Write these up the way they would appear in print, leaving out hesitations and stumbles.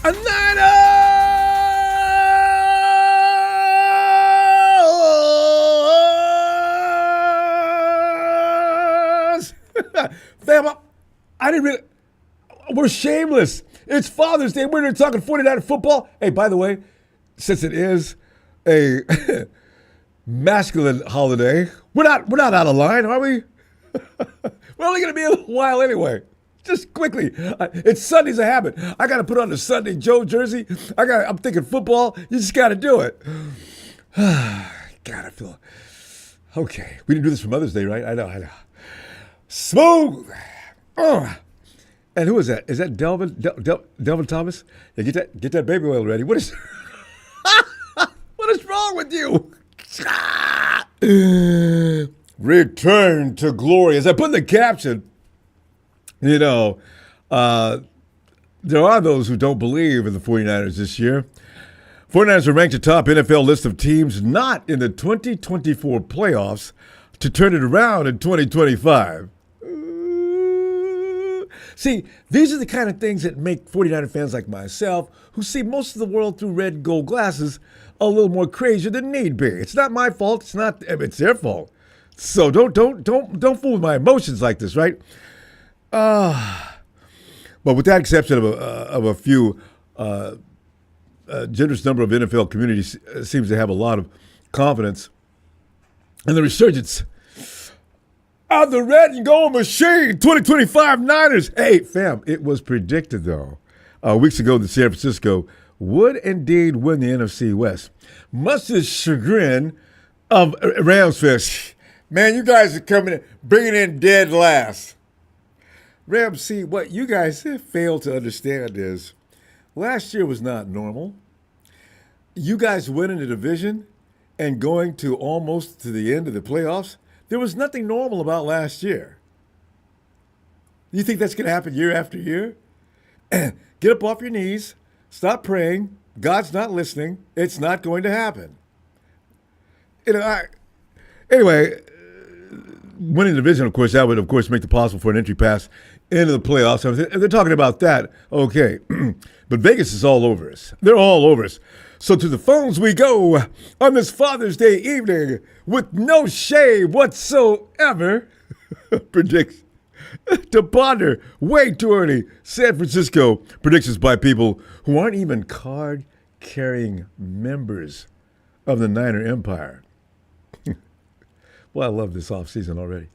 A Niners! Fam, I didn't really... We're shameless. It's Father's Day. We're here talking 49er football. Hey, by the way, since it is a masculine holiday, we're not out of line, are we? We're only going to be a little while anyway. Just quickly, it's Sunday's a habit. I got to put on the Sunday Joe jersey. I'm thinking football. You just got to do it. God, I feel okay. We didn't do this for Mother's Day, right? I know. Smooth. And who is that? Is that Delvin Thomas? Yeah, get that baby oil ready. What is wrong with you? Return to glory. As I put in the caption, there are those who don't believe in the 49ers this year. 49ers are ranked atop NFL list of teams not in the 2024 playoffs to turn it around in 2025. See, these are the kind of things that make 49er fans like myself, who see most of the world through red and gold glasses, a little more crazier than need be. It's not my fault. It's their fault. So don't fool with my emotions like this, right? But with that exception of a few, a generous number of NFL communities seems to have a lot of confidence in the resurgence of the red and gold machine, 2025 Niners. Hey, fam, it was predicted, though, weeks ago that San Francisco would indeed win the NFC West. Much to the chagrin of Rams fans. Man, you guys are coming in, bringing in dead last. Rams, see, what you guys failed to understand is last year was not normal. You guys winning the division and going to almost to the end of the playoffs, there was nothing normal about last year. You think that's going to happen year after year? Get up off your knees. Stop praying. God's not listening. It's not going to happen. Anyway, winning the division, of course, that would, of course, make it possible for an entry pass into the playoffs. If they're talking about that, okay. But Vegas is all over us. They're all over us. So to the phones we go on this Father's Day evening with no shame whatsoever. Predicts to ponder way too early San Francisco predictions by people who aren't even card-carrying members of the Niner Empire. Well, I love this offseason already.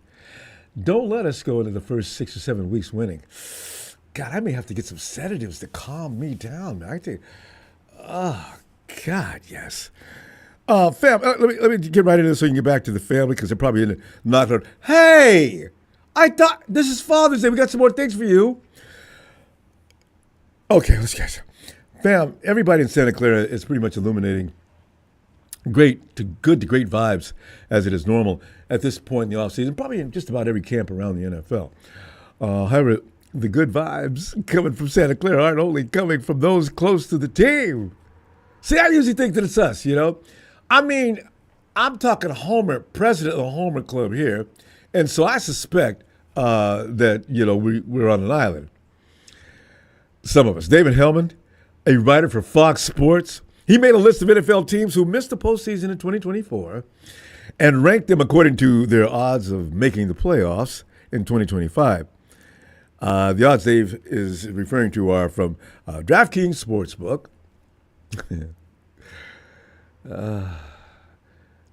Don't let us go into the first 6 or 7 weeks winning. God, I may have to get some sedatives to calm me down. I think, oh, God, yes. Fam, let me get right into this so you can get back to the family because they're probably in the not. Hey, I thought this is Father's Day. We got some more things for you. Okay, let's get it. Fam, everybody in Santa Clara is pretty much illuminating good to great vibes as it is normal at this point in the offseason, probably in just about every camp around the NFL. However, the good vibes coming from Santa Clara aren't only coming from those close to the team. See, I usually think that it's us, I mean, I'm talking Homer, president of the Homer Club here, and so I suspect that, we're on an island. Some of us. David Hellman, a writer for Fox Sports, he made a list of NFL teams who missed the postseason in 2024 and ranked them according to their odds of making the playoffs in 2025. The odds Dave is referring to are from DraftKings Sportsbook.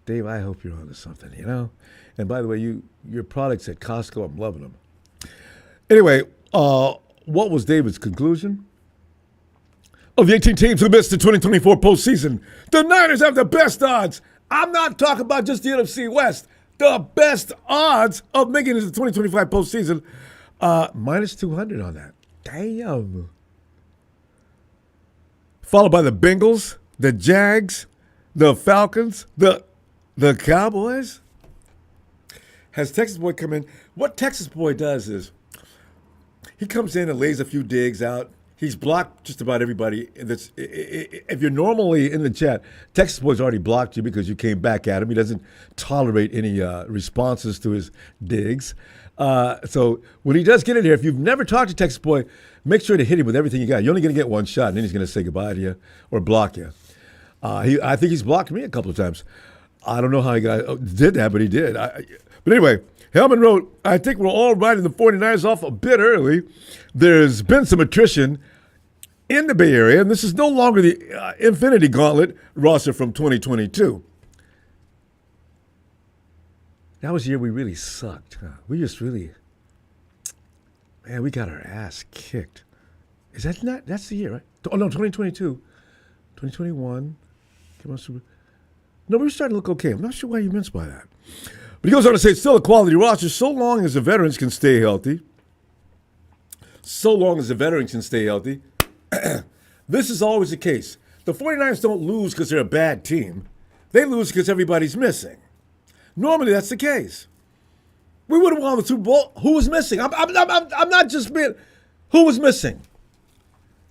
Dave, I hope you're onto something, And by the way, your products at Costco, I'm loving them. Anyway, what was David's conclusion? Of the 18 teams who missed the 2024 postseason, the Niners have the best odds. I'm not talking about just the NFC West. The best odds of making it to the 2025 postseason. Minus 200 on that. Damn. Followed by the Bengals, the Jags, the Falcons, the Cowboys. Has Texas Boy come in? What Texas Boy does is he comes in and lays a few digs out. He's blocked just about everybody. If you're normally in the chat, Texas Boy's already blocked you because you came back at him. He doesn't tolerate any responses to his digs. So when he does get in here, if you've never talked to Texas Boy, make sure to hit him with everything you got. You're only going to get one shot, and then he's going to say goodbye to you or block you. I think he's blocked me a couple of times. I don't know how he did that, but he did. But anyway, Hellman wrote, I think we're all riding the 49ers off a bit early. There's been some attrition in the Bay Area, and this is no longer the Infinity Gauntlet roster from 2022. That was the year we really sucked. Huh? We just really, man, we got our ass kicked. Is that not, that's the year, right? Oh, no, 2022. 2021. No, we're starting to look okay. I'm not sure what he meant by that. But he goes on to say, it's still a quality roster so long as the veterans can stay healthy. So long as the veterans can stay healthy. This is always the case. The 49ers don't lose because they're a bad team. They lose because everybody's missing. Normally, that's the case. We would have won the Super Bowl. Who was missing? I'm not just being. Who was missing?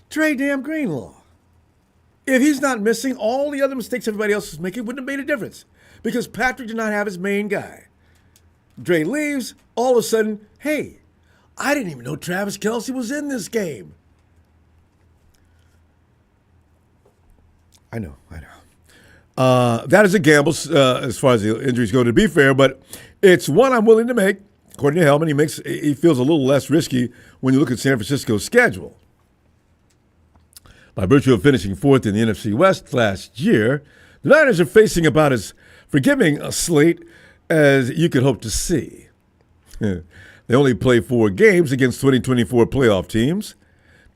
Dre damn Greenlaw. If he's not missing, all the other mistakes everybody else was making wouldn't have made a difference because Patrick did not have his main guy. Dre leaves. All of a sudden, hey, I didn't even know Travis Kelce was in this game. I know. That is a gamble as far as the injuries go, to be fair, but it's one I'm willing to make. According to Hellman, he feels a little less risky when you look at San Francisco's schedule. By virtue of finishing fourth in the NFC West last year, the Niners are facing about as forgiving a slate as you could hope to see. They only play 4 games against 2024 playoff teams,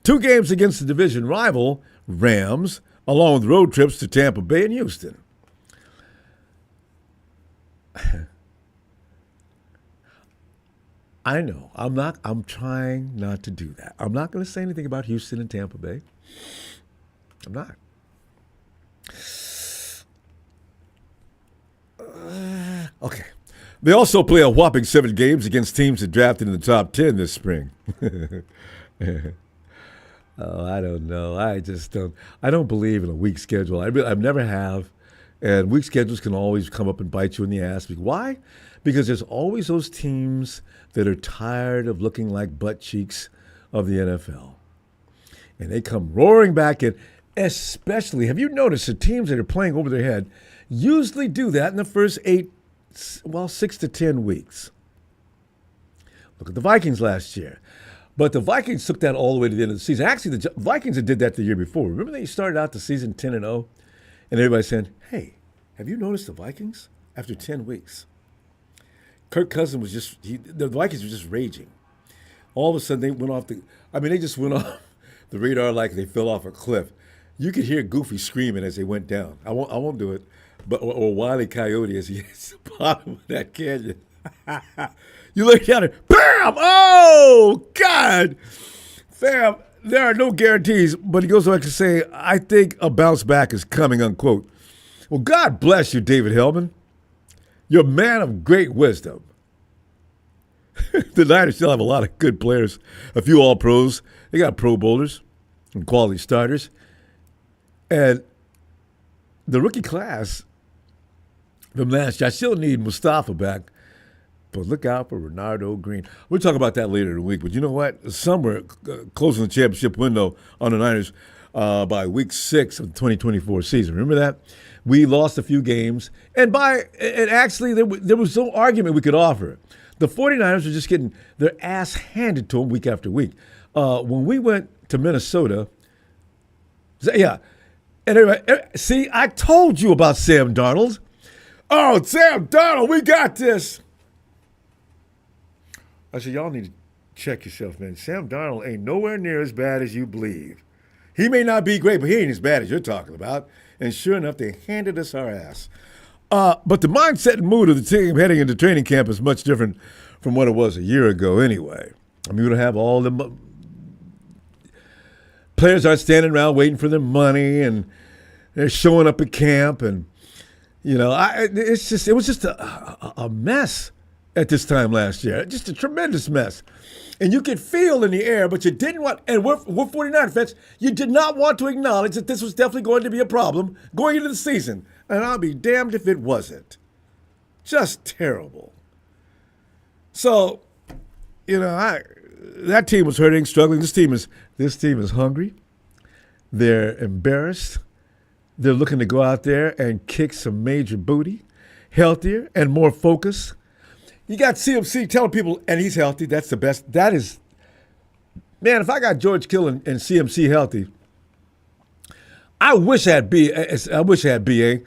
2 games against the division rival, Rams, along with road trips to Tampa Bay and Houston. I know. I'm trying not to do that. I'm not going to say anything about Houston and Tampa Bay. I'm not. Okay. They also play a whopping 7 games against teams that drafted in the top 10 this spring. Oh, I don't know. I don't believe in a weak schedule. I never have. And weak schedules can always come up and bite you in the ass. Why? Because there's always those teams that are tired of looking like butt cheeks of the NFL. And they come roaring back in, especially, have you noticed the teams that are playing over their head usually do that in the first 6 to 10 weeks. Look at the Vikings last year. But the Vikings took that all the way to the end of the season. Actually, the Vikings had did that the year before. Remember they started out the season 10-0? And everybody said, hey, have you noticed the Vikings? After 10 weeks. Kirk Cousins was the Vikings were just raging. All of a sudden, they went off they just went off the radar like they fell off a cliff. You could hear Goofy screaming as they went down. I won't do it. But or Wile E. Coyote as he hits the bottom of that canyon. You look down and bam! Oh, God! Fam, there are no guarantees, but he goes on to say, I think a bounce back is coming, unquote. Well, God bless you, David Hellman. You're a man of great wisdom. The Niners still have a lot of good players, a few all-pros. They got pro bowlers and quality starters. And the rookie class from last year, I still need Mustafa back. But look out for Renardo Green. We'll talk about that later in the week. But you know what? Somewhere closing the championship window on the Niners by week 6 of the 2024 season. Remember that? We lost a few games. And actually, there was no argument we could offer. The 49ers were just getting their ass handed to them week after week. When we went to Minnesota, yeah. And anyway, see, I told you about Sam Darnold. Oh, Sam Darnold, we got this. I said, y'all need to check yourself, man. Sam Darnold ain't nowhere near as bad as you believe. He may not be great, but he ain't as bad as you're talking about. And sure enough, they handed us our ass. But the mindset and mood of the team heading into training camp is much different from what it was a year ago anyway. I mean, we don't have all the players aren't standing around waiting for their money, and they're showing up at camp. And, you know, it was just a mess at this time last year. Just a tremendous mess. And you could feel in the air, but you didn't want, and we're 49 fans, you did not want to acknowledge that this was definitely going to be a problem going into the season. And I'll be damned if it wasn't. Just terrible. So that team was hurting, struggling. This team is hungry. They're embarrassed. They're looking to go out there and kick some major booty, healthier and more focused. You got CMC telling people, and he's healthy. That's the best. That is, man, if I got George Kittle and CMC healthy, I wish I had BA,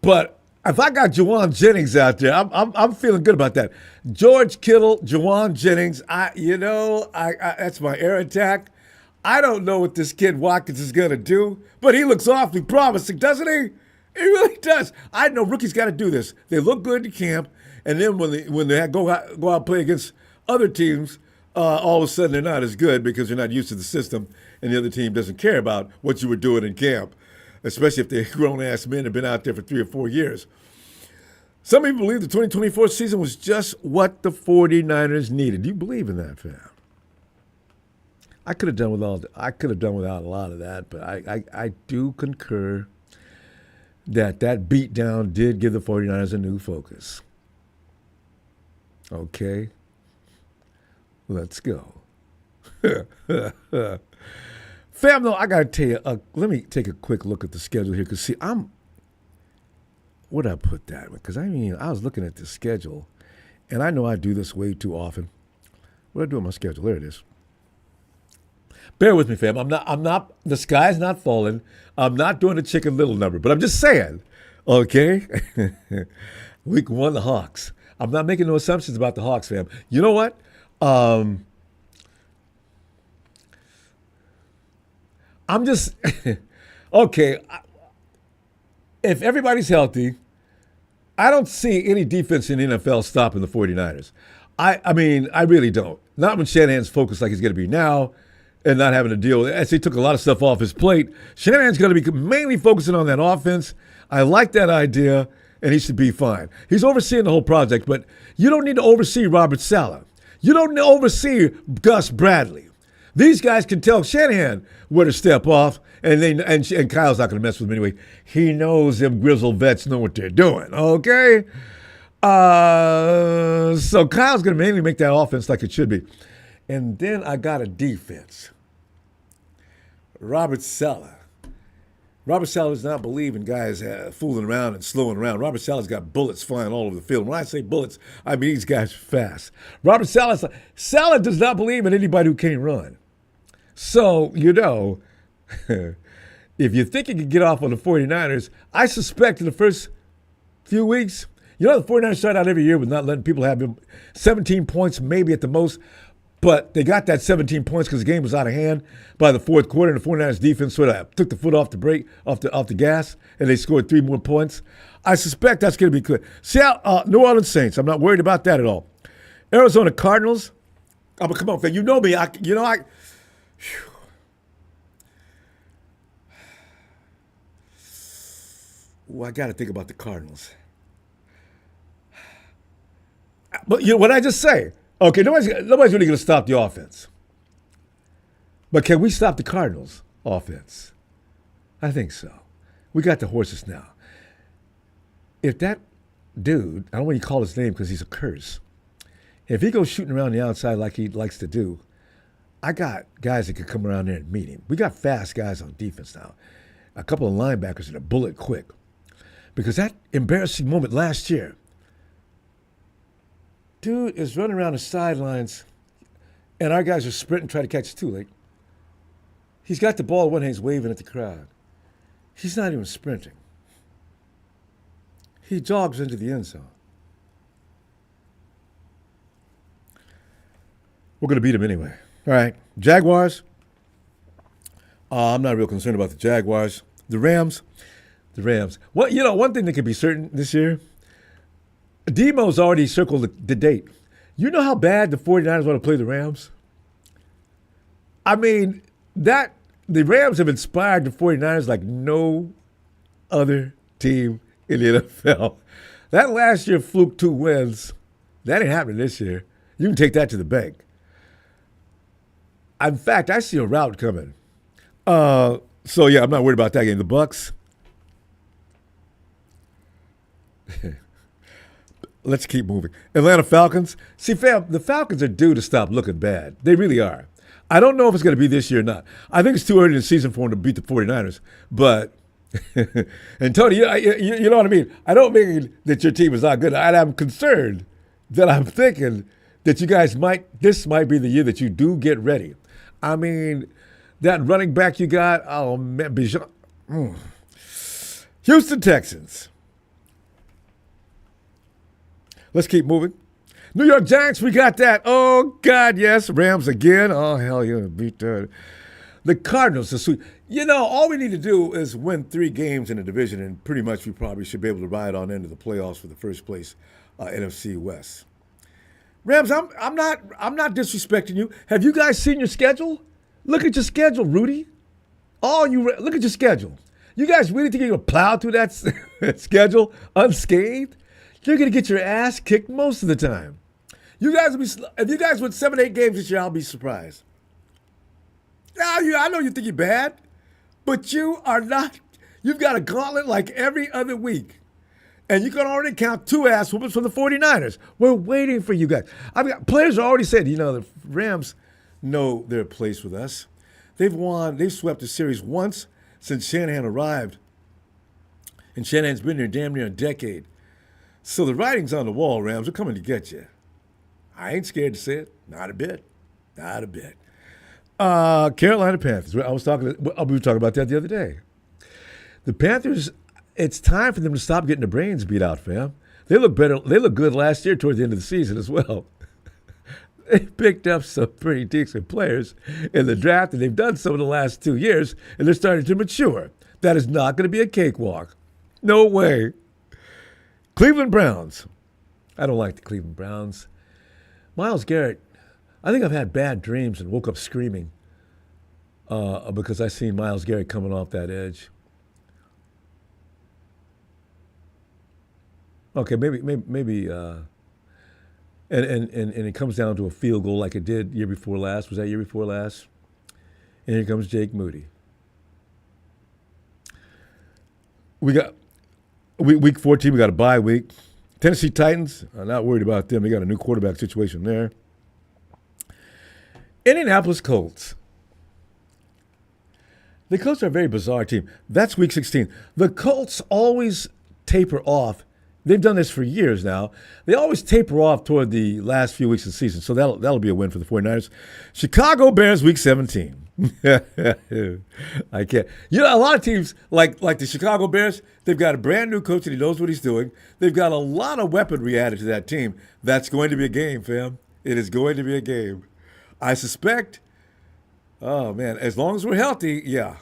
but if I got Juwan Jennings out there, I'm feeling good about that. George Kittle, Juwan Jennings, that's my air attack. I don't know what this kid Watkins is going to do, but he looks awfully promising, doesn't he? He really does. I know rookies got to do this. They look good in camp. And then when they go out and play against other teams, all of a sudden they're not as good because they're not used to the system, and the other team doesn't care about what you were doing in camp, especially if they're grown-ass men and have been out there for 3 or 4 years. Some people believe the 2024 season was just what the 49ers needed. Do you believe in that, fam? I could have done without a lot of that, but I do concur that beatdown did give the 49ers a new focus. Okay, let's go. Fam, though, I got to tell you, let me take a quick look at the schedule here, because, see, where'd I put that? Because, I was looking at the schedule, and I know I do this way too often. What did I do on my schedule? There it is. Bear with me, fam. The sky's not falling. I'm not doing the Chicken Little number, but I'm just saying, okay? Week 1, the Hawks. I'm not making no assumptions about the Hawks, fam. You know what? I'm just, okay, if everybody's healthy, I don't see any defense in the NFL stopping the 49ers. I really don't. Not when Shanahan's focused like he's going to be now and not having to deal. As he took a lot of stuff off his plate, Shanahan's going to be mainly focusing on that offense. I like that idea. And he should be fine. He's overseeing the whole project, but you don't need to oversee Robert Saleh. You don't need to oversee Gus Bradley. These guys can tell Shanahan where to step off, and Kyle's not going to mess with him anyway. He knows them grizzled vets know what they're doing, okay? So Kyle's going to mainly make that offense like it should be. And then I got a defense. Robert Saleh. Robert Saleh does not believe in guys fooling around and slowing around. Robert Saleh's got bullets flying all over the field. When I say bullets, I mean these guys are fast. Robert Saleh does not believe in anybody who can't run. So, if you think you can get off on the 49ers, I suspect in the first few weeks, the 49ers start out every year with not letting people have 17 points, maybe at the most. But they got that 17 points because the game was out of hand by the fourth quarter, and the 49ers defense sort of took the foot off the brake, off the gas, and they scored 3 more points. I suspect that's going to be clear. New Orleans Saints, I'm not worried about that at all. Arizona Cardinals, come on, fam. You know me. I got to think about the Cardinals. But what did I just say? Okay, nobody's really going to stop the offense. But can we stop the Cardinals' offense? I think so. We got the horses now. If that dude, I don't want to call his name because he's a curse, if he goes shooting around the outside like he likes to do, I got guys that could come around there and meet him. We got fast guys on defense now. A couple of linebackers that are bullet quick. Because that embarrassing moment last year, dude is running around the sidelines, and our guys are sprinting, trying to catch it too late. He's got the ball in one hand, he's waving at the crowd. He's not even sprinting. He jogs into the end zone. We're going to beat him anyway. All right, Jaguars. I'm not real concerned about the Jaguars. The Rams. Well, one thing that can be certain this year, Demo's already circled the date. You know how bad the 49ers want to play the Rams? The Rams have inspired the 49ers like no other team in the NFL. That last year fluke 2 wins, that ain't happening this year. You can take that to the bank. In fact, I see a route coming. I'm not worried about that game. The Bucks. Let's keep moving. Atlanta Falcons. See, fam, the Falcons are due to stop looking bad. They really are. I don't know if it's going to be this year or not. I think it's too early in the season for them to beat the 49ers. But, and Tony, you know what I mean? I don't mean that your team is not good. I'm concerned that I'm thinking that you guys this might be the year that you do get ready. I mean, that running back you got, oh, man, Bijan. Houston Texans. Let's keep moving. New York Giants, we got that. Oh, God, yes. Rams again. Oh, hell, you're going to beat that. The Cardinals are sweet. You know, all we need to do is win 3 games in the division, and pretty much we probably should be able to ride on into the playoffs for the first place NFC West. Rams, I'm not disrespecting you. Have you guys seen your schedule? Look at your schedule, Rudy. Look at your schedule. You guys really think you're going to plow through that schedule unscathed? You're going to get your ass kicked most of the time. If you guys win 7, 8 games this year, I'll be surprised. Now, I know you think you're bad, but you are not. You've got a gauntlet like every other week. And you can already count 2 ass whoopers from the 49ers. We're waiting for you guys. Players are already said, the Rams know their place with us. They've swept the series once since Shanahan arrived. And Shanahan's been there damn near a decade. So the writing's on the wall, Rams. We're coming to get you. I ain't scared to say it. Not a bit. Not a bit. Carolina Panthers. We were talking about that the other day. The Panthers, it's time for them to stop getting their brains beat out, fam. They look better. They look good last year toward the end of the season as well. They picked up some pretty decent players in the draft, and they've done so in the last 2 years, and they're starting to mature. That is not going to be a cakewalk. No way. Cleveland Browns. I don't like the Cleveland Browns. Myles Garrett, I think I've had bad dreams and woke up screaming because I seen Myles Garrett coming off that edge. Okay, maybe, and it comes down to a field goal like it did year before last. Was that year before last? And here comes Jake Moody. We got week 14. We got a bye week. Tennessee Titans. I'm not worried about them. They got a new quarterback situation there. Indianapolis Colts. The Colts are a very bizarre team. That's week 16. The Colts always taper off. They've done this for years now. They always taper off toward the last few weeks of the season, so that'll be a win for the 49ers. Chicago Bears, week 17. I can't. A lot of teams, like the Chicago Bears, they've got a brand new coach and he knows what he's doing. They've got a lot of weaponry added to that team. That's going to be a game, fam. It is going to be a game. I suspect, oh, man, as long as we're healthy, yeah.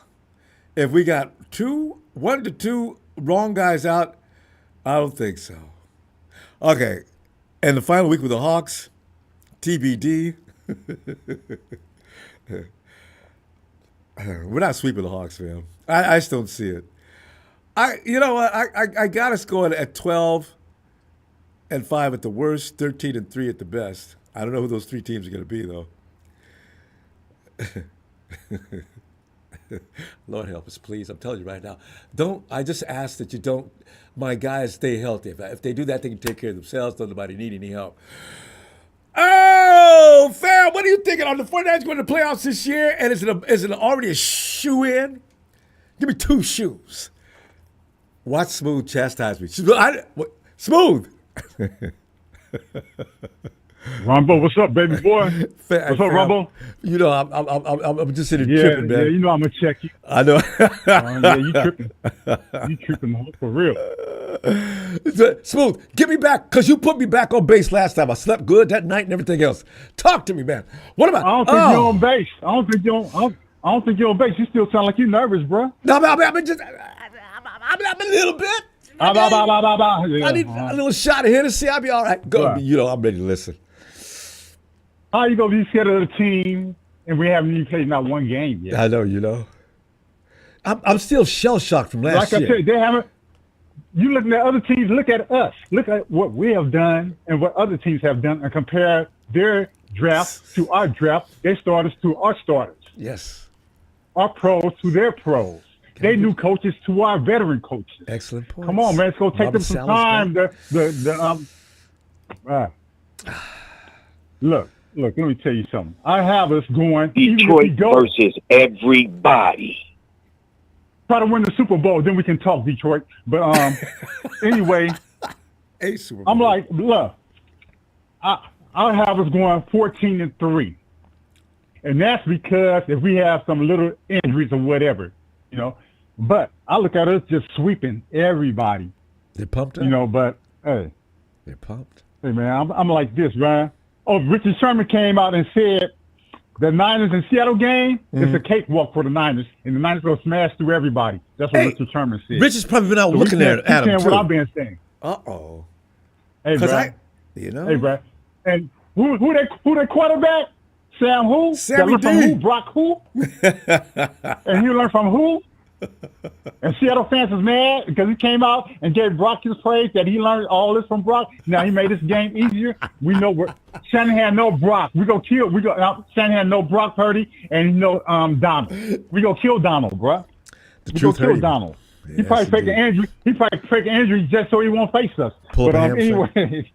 If we got 1 to 2 wrong guys out, I don't think so. Okay, and the final week with the Hawks, TBD. We're not sweeping the Hawks, man. I just don't see it. I got us going at 12-5 at the worst, 13-3 at the best. I don't know who those 3 teams are going to be, though. Lord help us, please. I'm telling you right now. I just ask that you don't, my guys stay healthy. If they do that, they can take care of themselves. Don't nobody need any help. Oh, fam, what are you thinking? Are the 49ers going to the playoffs this year? And is it already a shoe-in? Give me 2 shoes. Watch Smooth chastise me. Smooth. Ronbo, what's up, baby boy? What's up, Ronbo? I'm just sitting here tripping, man. Yeah, I'm gonna check you. I know. Yeah, you tripping. You tripping for real. Smooth, get me back, because you put me back on base last time. I slept good that night and everything else. Talk to me, man. What about? I don't think you're on base. I don't think you're on base. You still sound like you're nervous, bro. No, I'm a little bit. I need a little shot of Hennessy. I'll be all right. Go. Right. I'm ready to listen. How you gonna be scared of the team and we haven't even played not 1 game yet? I know, I'm still shell shocked from last year. Like I said, they haven't. You looking at other teams? Look at us. Look at what we have done and what other teams have done, and compare their draft to our draft, their starters to our starters. Yes. Our pros to their pros. They new coaches to our veteran coaches. Excellent point. Come on, man. It's gonna take them some time. Uh, look, let me tell you something. I have us going. Detroit versus everybody. Try to win the Super Bowl, then we can talk Detroit. But anyway, A Super Bowl. I'm like, look, I'll have us going 14-3, and that's because if we have some little injuries or whatever, you know. But I look at us just sweeping everybody, They pumped up. you know. But hey, They're pumped. man, I'm like this, Ryan. Oh, Richard Sherman came out and said the Niners and Seattle game is a cakewalk for the Niners, and the Niners will smash through everybody. That's what Richard Sherman said. Rich has probably been out So looking at him saying too. what I've been saying. Uh-oh. Hey, Because Brad. you know. Hey, Brad. And who that quarterback? Sam who? Sammy that learned from D. who? Brock who? And he learned from who? And Seattle fans is mad because he came out and gave Brock his praise that he learned all this from Brock. Now he made this game easier. We know Shannon had no Brock. Shannon had no Brock Purdy and no Donald. We gonna kill Donald, bro. The We truth gonna hurt kill you. Donald. He Yes, probably fake an indeed. injury. He probably fake an injury just so he won't face us. Pulled But a hamstring. anyway,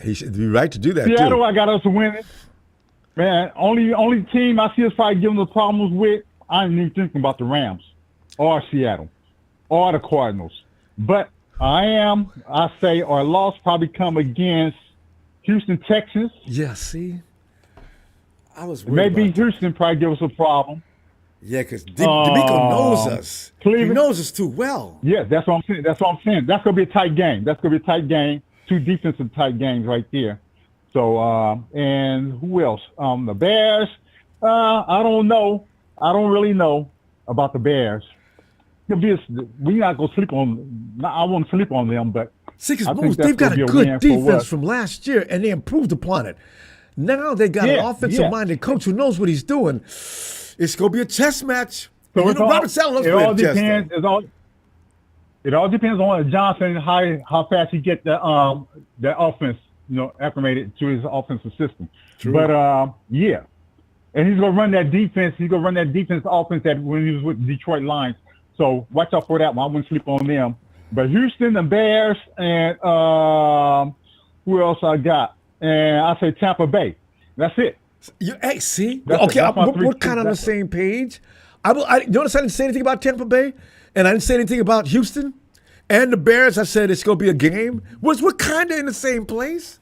He should be right to do that Seattle, too. I got us winning. Man, only team I see us probably giving us problems with. I ain't even thinking about the Rams, or Seattle, or the Cardinals. But I say our loss probably come against Houston, Texans. Yeah, see? I was worried Maybe about that. Houston probably give us a problem. Yeah, because D'Amico knows us. Cleveland- He knows us too well. Yeah, that's what I'm saying. That's gonna be a tight game. Two defensive tight games right there. So and who else? The Bears. I don't know. I don't really know about the Bears. We not gonna sleep on. I won't sleep on them, but Six I think moves. that's They've got gonna a be a good win for defense us. from last year, and they improved upon it. Now they got an Yeah, offensive-minded coach who knows what he's doing. It's gonna be a chess match. So You it's know, all- Robert Saleh knows it to play all the chess, depends. though. It all depends on Johnson how fast he get the offense, acclimated to his offensive system. True. But yeah, and he's gonna run that defense. He's gonna run that defense offense that when he was with the Detroit Lions. So watch out for that one. I wouldn't sleep on them. But Houston, the Bears, and who else I got? And I say Tampa Bay. That's it. Hey, see? That's Okay, that's my we're three kind of on the teams. same page. Notice I didn't say anything about Tampa Bay, and I didn't say anything about Houston and the Bears. I said it's going to be a game. We're kind of in the same place.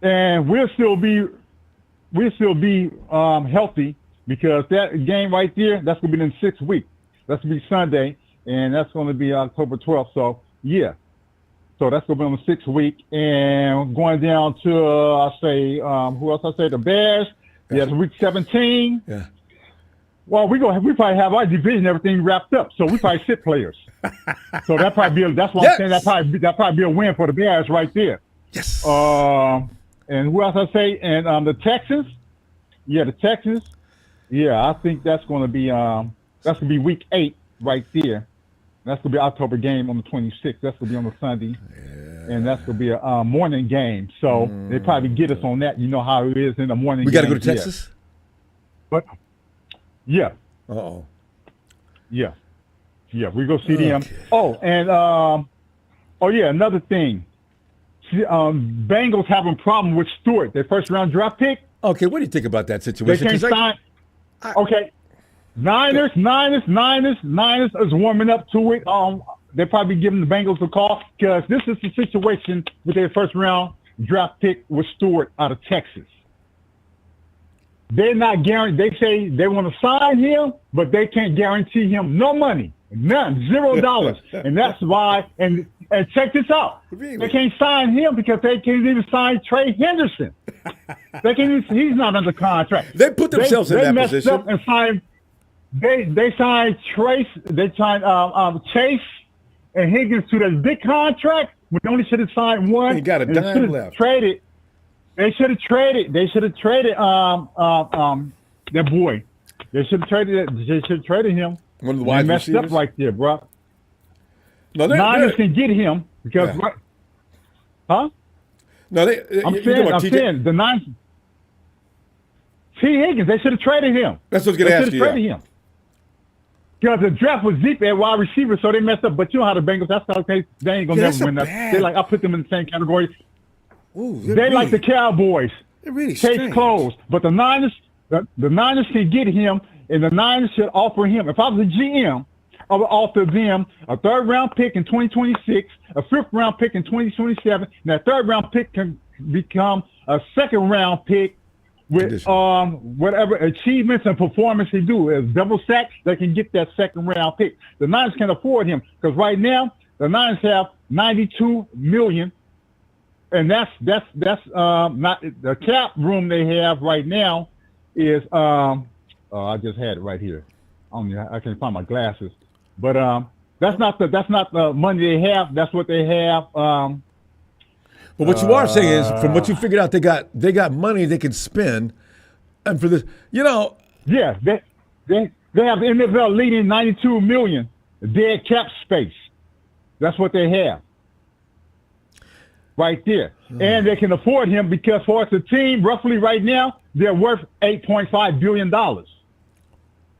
And we'll still be healthy because that game right there, that's gonna be in 6 weeks. That's gonna be Sunday, and that's gonna be October 12th. So yeah, so that's gonna be on the 6th week, and going down to who else? I say the Bears. Yeah, it's week 17. Yeah. Well, we probably have our division everything wrapped up, so we probably sit players. So that's why Yes. I'm saying that probably be a win for the Bears right there. Yes. And who else I say? And the Texans. Yeah, the Texans. Yeah, I think that's going to be week 8 right there. That's going to be October game on the 26th. That's going to be on a Sunday. Yeah. And that's going to be a morning game. So they probably get us on that. You know how it is in the morning. We got to go to games, Texas? But yeah, Uh-oh. yeah, we go see them. Okay. Oh, and another thing. Bengals having problem with Stewart, their first round draft pick. Okay, what do you think about that They situation? can't 'Cause, like, sign. Okay, Niners is warming up to it. They're probably giving the Bengals a call because this is the situation with their first round draft pick with Stewart out of Texas. They're not guaranteed. They say they want to sign him, but they can't guarantee him no money, none, $0, and that's why. And check this out. Really? They can't sign him because they can't even sign Trey Henderson. He's not under contract. They put themselves in they that messed position. Up and signed. They signed Trace. They signed Chase and Higgins to that big contract. We only should have signed one. They got a and dime should've left. Traded. They should have traded. That boy. They should have traded him. One of the They wide messed receivers. up right there, bro. No, Niners can get him because, Yeah. huh? No, I'm about TJ? saying the Niners. T. Higgins, they should have traded him. That's what I was They going to should ask have you. traded Yeah. him. Because the draft was deep at wide receiver, so they messed up. But you know how the Bengals, that's how they ain't going to never win that. They like, I put them in the same category. Ooh, they really, like the Cowboys. They're really Case strange. closed. But the Niners can get him, and the Niners should offer him. If I was a GM, I would offer them a third-round pick in 2026, a fifth-round pick in 2027, and that third-round pick can become a second-round pick with whatever achievements and performance he do. As double sacks, they can get that second-round pick. The Niners can afford him because right now the Niners have $92 million, and that's not the cap room they have right now is I just had it right here. I can't find my glasses. But that's not the money they have. That's what they have. But what you are saying is, from what you figured out, they got money they can spend, and for this, yeah, they have the NFL leading $92 million dead cap space. That's what they have right there, and they can afford him because for the team, roughly right now, they're worth $8.5 billion.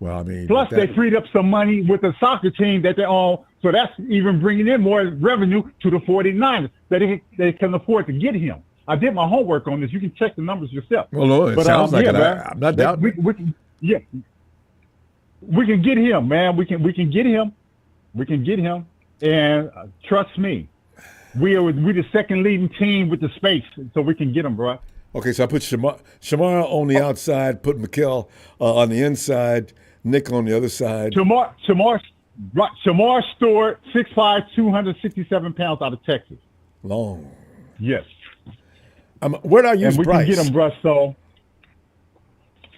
Well, I mean, plus they freed up some money with the soccer team that they own, so that's even bringing in more revenue to the 49ers that they can afford to get him. I did my homework on this. You can check the numbers yourself. Well, no, it sounds like it. I'm not doubting. We can get him, man. We can get him. We can get him, and trust me, we're the second leading team with the space, so we can get him, bro. Okay, so I put Shamar on the outside, put Mikhail on the inside, Nick on the other side. Shamar Stewart, 6'5", 267 pounds, out of Texas. Long. Yes. Where do I use Bryce? And we can get him, Bryce. So,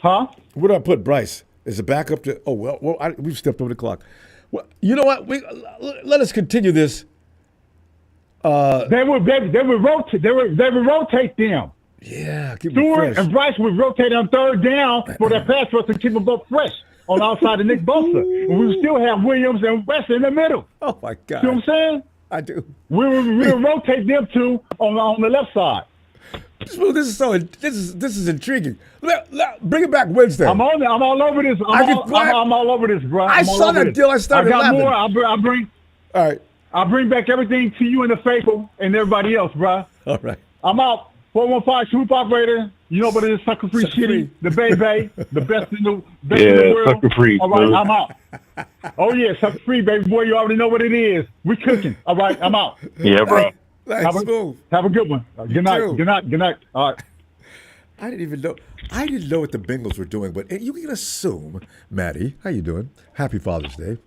huh? Where do I put Bryce? Is it back up to? Oh well, we've stepped over the clock. Well, you know what? Let us continue this. They would rotate. They would rotate them. Yeah, keep Stewart and Bryce would rotate on third down for that pass rush to keep them both fresh on the outside of Nick Bosa. And we would still have Williams and West in the middle. Oh my God! See what I'm saying? I do. We would rotate them two on the left side. This is intriguing. Bring it back Wednesday. I'm all over this. I'm all over this, bro. I saw that deal. I started laughing. I got more. I bring. All right. I'll bring back everything to you and the faithful and everybody else, bro. All right. I'm out. 415 Swoop Operator. You know what it is, Sucker Free City, the Bay, the best in the world. Sucker Free. All right, I'm out. Oh yeah, Sucker Free, baby boy. You already know what it is. We cooking. All right, I'm out. Yeah, bro. Have a good one. Good night. too. Good night. Good night. All right. I didn't know what the Bengals were doing, but you can assume, Maddie, how you doing? Happy Father's Day.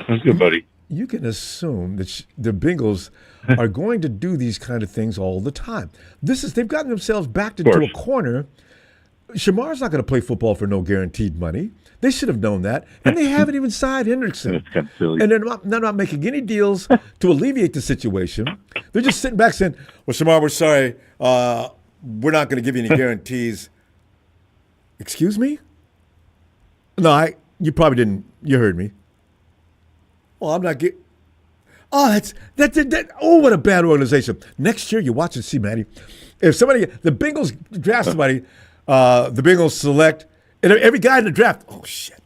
That's good, buddy. You can assume that the Bengals are going to do these kind of things all the time. They've gotten themselves backed into a corner. Shamar's not going to play football for no guaranteed money. They should have known that, and they haven't even signed Hendrickson. That's kind of silly. And they're not making any deals to alleviate the situation. They're just sitting back saying, "Well, Shamar, we're sorry. We're not going to give you any guarantees." Excuse me? No, you probably didn't. You heard me. Well, I'm not getting. Oh, oh, what a bad organization. Next year, you watch and see, Maddie. If the Bengals draft somebody, the Bengals select, and every guy in the draft, oh shit.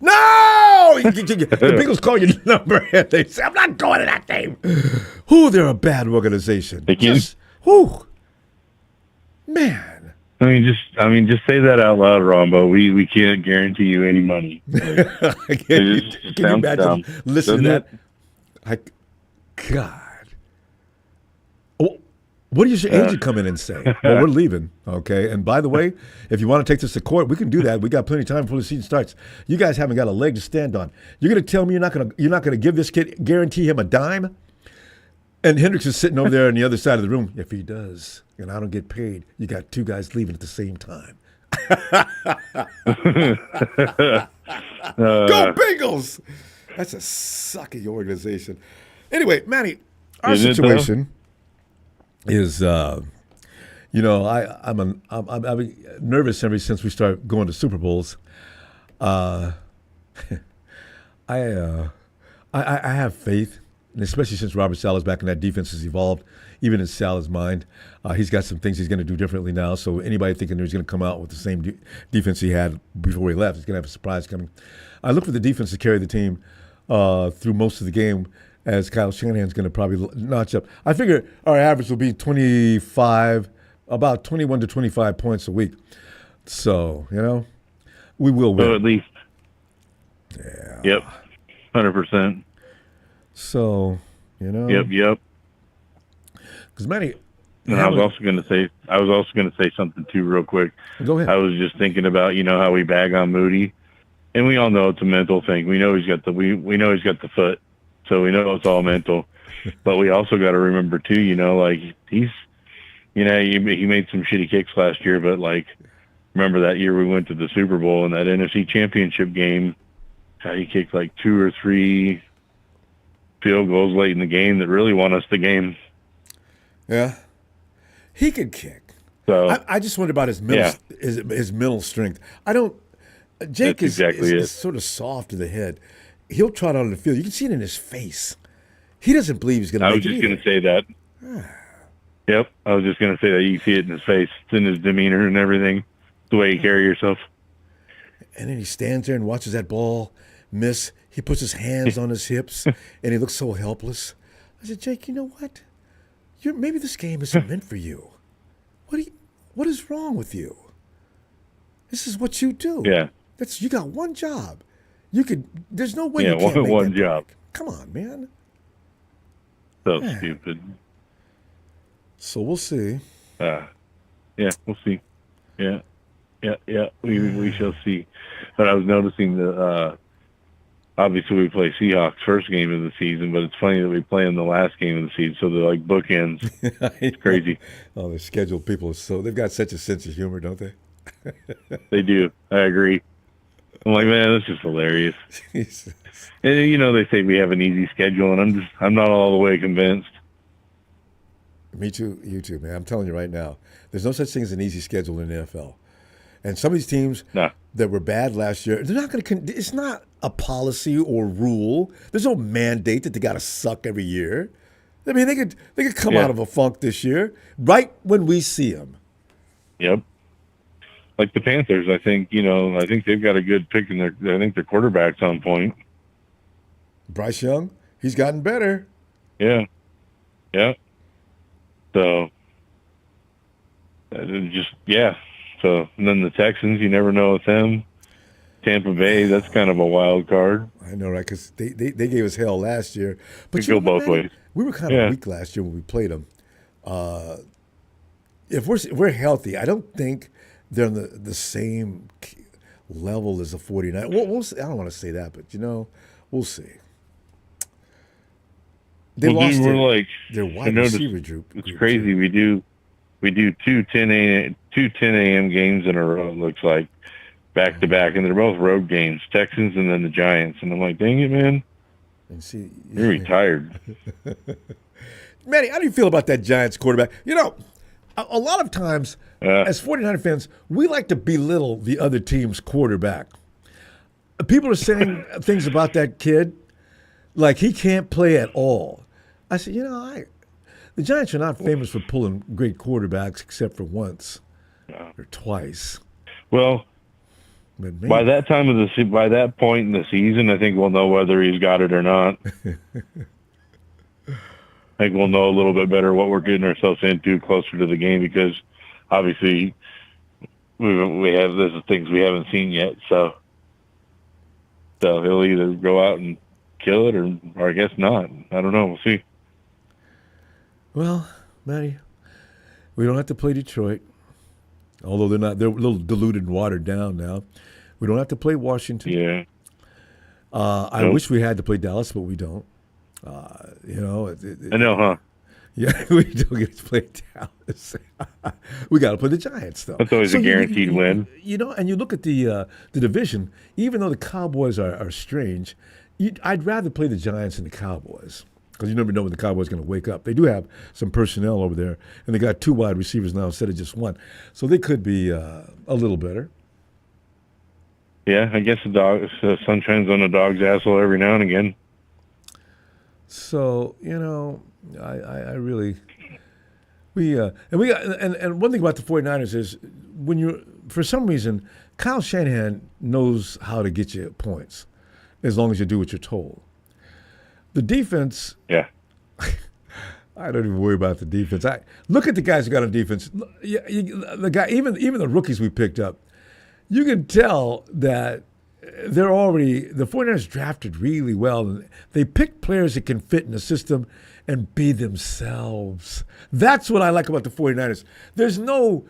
No! The Bengals call your number and they say, I'm not going to that game. They're a bad organization. Man. I mean, just say that out loud, Ronbo. We can't guarantee you any money. Like, can you imagine listening to that? God. What does your agent come in and say? Well, we're leaving, okay? And by the way, if you want to take this to court, we can do that. We got plenty of time before the season starts. You guys haven't got a leg to stand on. You're going to tell me you're not going to give this kid, guarantee him a dime? And Hendricks is sitting over there on the other side of the room. If he does, and I don't get paid, you got two guys leaving at the same time. Go Bengals! That's a sucky organization. Anyway, Manny, our situation is, I'm nervous ever since we start going to Super Bowls. I have faith and especially since Robert Saleh's back and that defense has evolved, even in Saleh's mind. He's got some things he's going to do differently now. So anybody thinking he's going to come out with the same defense he had before he left, he's going to have a surprise coming. I look for the defense to carry the team through most of the game, as Kyle Shanahan's going to probably notch up. I figure our average will be 25, about 21 to 25 points a week. So, we will win. So at least. Yeah. Yep. 100%. So, Yep. Because Manny. And I was also going to say something too, real quick. Go ahead. I was just thinking about how we bag on Moody, and we all know it's a mental thing. We know he's got we know he's got the foot, so we know it's all mental. But we also got to remember too, he's, he made some shitty kicks last year, but remember that year we went to the Super Bowl and that NFC Championship game, how he kicked 2 or 3 field goals late in the game that really won us the game. Yeah, he could kick. So I just wonder about his mental strength. I don't. Jake is sort of soft to the head. He'll trot out on the field. You can see it in his face. He doesn't believe he's going to make it. I was just going to say that. Yep, I was just going to say that. You can see it in his face. It's in his demeanor and everything, the way you carry yourself. And then he stands there and watches that ball miss. He puts his hands on his hips, and he looks so helpless. I said, Jake, you know what? Maybe this game isn't meant for you. What is wrong with you? This is what you do. Yeah. You got one job. There's no way you can't make one that job. break. Come on, man. So stupid. So we'll see. Yeah, we'll see. Yeah. We shall see. But I was noticing that obviously we play Seahawks first game of the season, but it's funny that we play in the last game of the season, so they're like bookends. It's crazy. Oh, the scheduled people they've got such a sense of humor, don't they? They do. I agree. I'm like, man, that's just hilarious. Jesus. And they say we have an easy schedule, and I'm not all the way convinced. Me too. You too, man. I'm telling you right now, there's no such thing as an easy schedule in the NFL. And some of these teams that were bad last year, they're not going to. It's not a policy or rule. There's no mandate that they got to suck every year. I mean, they could come out of a funk this year, right when we see them. Yep. Like the Panthers, I think they've got a good pick in their. I think their quarterback's on point. Bryce Young, he's gotten better. Yeah. So, So, and then the Texans, you never know with them. Tampa Bay, that's kind of a wild card. I know, right? Because they gave us hell last year. But go both ways. We were kind of weak last year when we played them. If we're healthy, I don't think they're on the same level as the 49ers. We'll see. I don't want to say that, but we'll see. They lost their wide receiver group. It's crazy. Too. We do two 10 a.m. games in a row, it looks like, back to back, and they're both road games, Texans and then the Giants. And I'm like, dang it, man. And see, you're retired. Manny, how do you feel about that Giants quarterback? A lot of times, as 49er fans, we like to belittle the other team's quarterback. People are saying things about that kid like he can't play at all. I said, the Giants are not famous for pulling great quarterbacks except for once or twice. Well, by that point in the season, I think we'll know whether he's got it or not. I think we'll know a little bit better what we're getting ourselves into closer to the game, because obviously we have things we haven't seen yet. So he'll either go out and kill it or I guess not. I don't know. We'll see. Well, Matty, we don't have to play Detroit, although they're a little diluted and watered down now. We don't have to play Washington. Yeah. I wish we had to play Dallas, but we don't. I know, huh? Yeah, we don't get to play Dallas. We got to play the Giants, though. That's always a guaranteed win. And you look at the division. Even though the Cowboys are strange, I'd rather play the Giants than the Cowboys, because you never know when the Cowboys are going to wake up. They do have some personnel over there, and they got 2 wide receivers now instead of just 1, so they could be a little better. Yeah, I guess the sun shines on a dog's asshole every now and again. So So I really and one thing about the 49ers is when you for some reason Kyle Shanahan knows how to get you points as long as you do what you're told. The defense, Yeah. I don't even worry about the defense. I look at the guys who got on defense. The guy, even the rookies we picked up, you can tell that they're already the 49ers drafted really well, and they picked players that can fit in the system and be themselves. That's what I like about the 49ers. There's no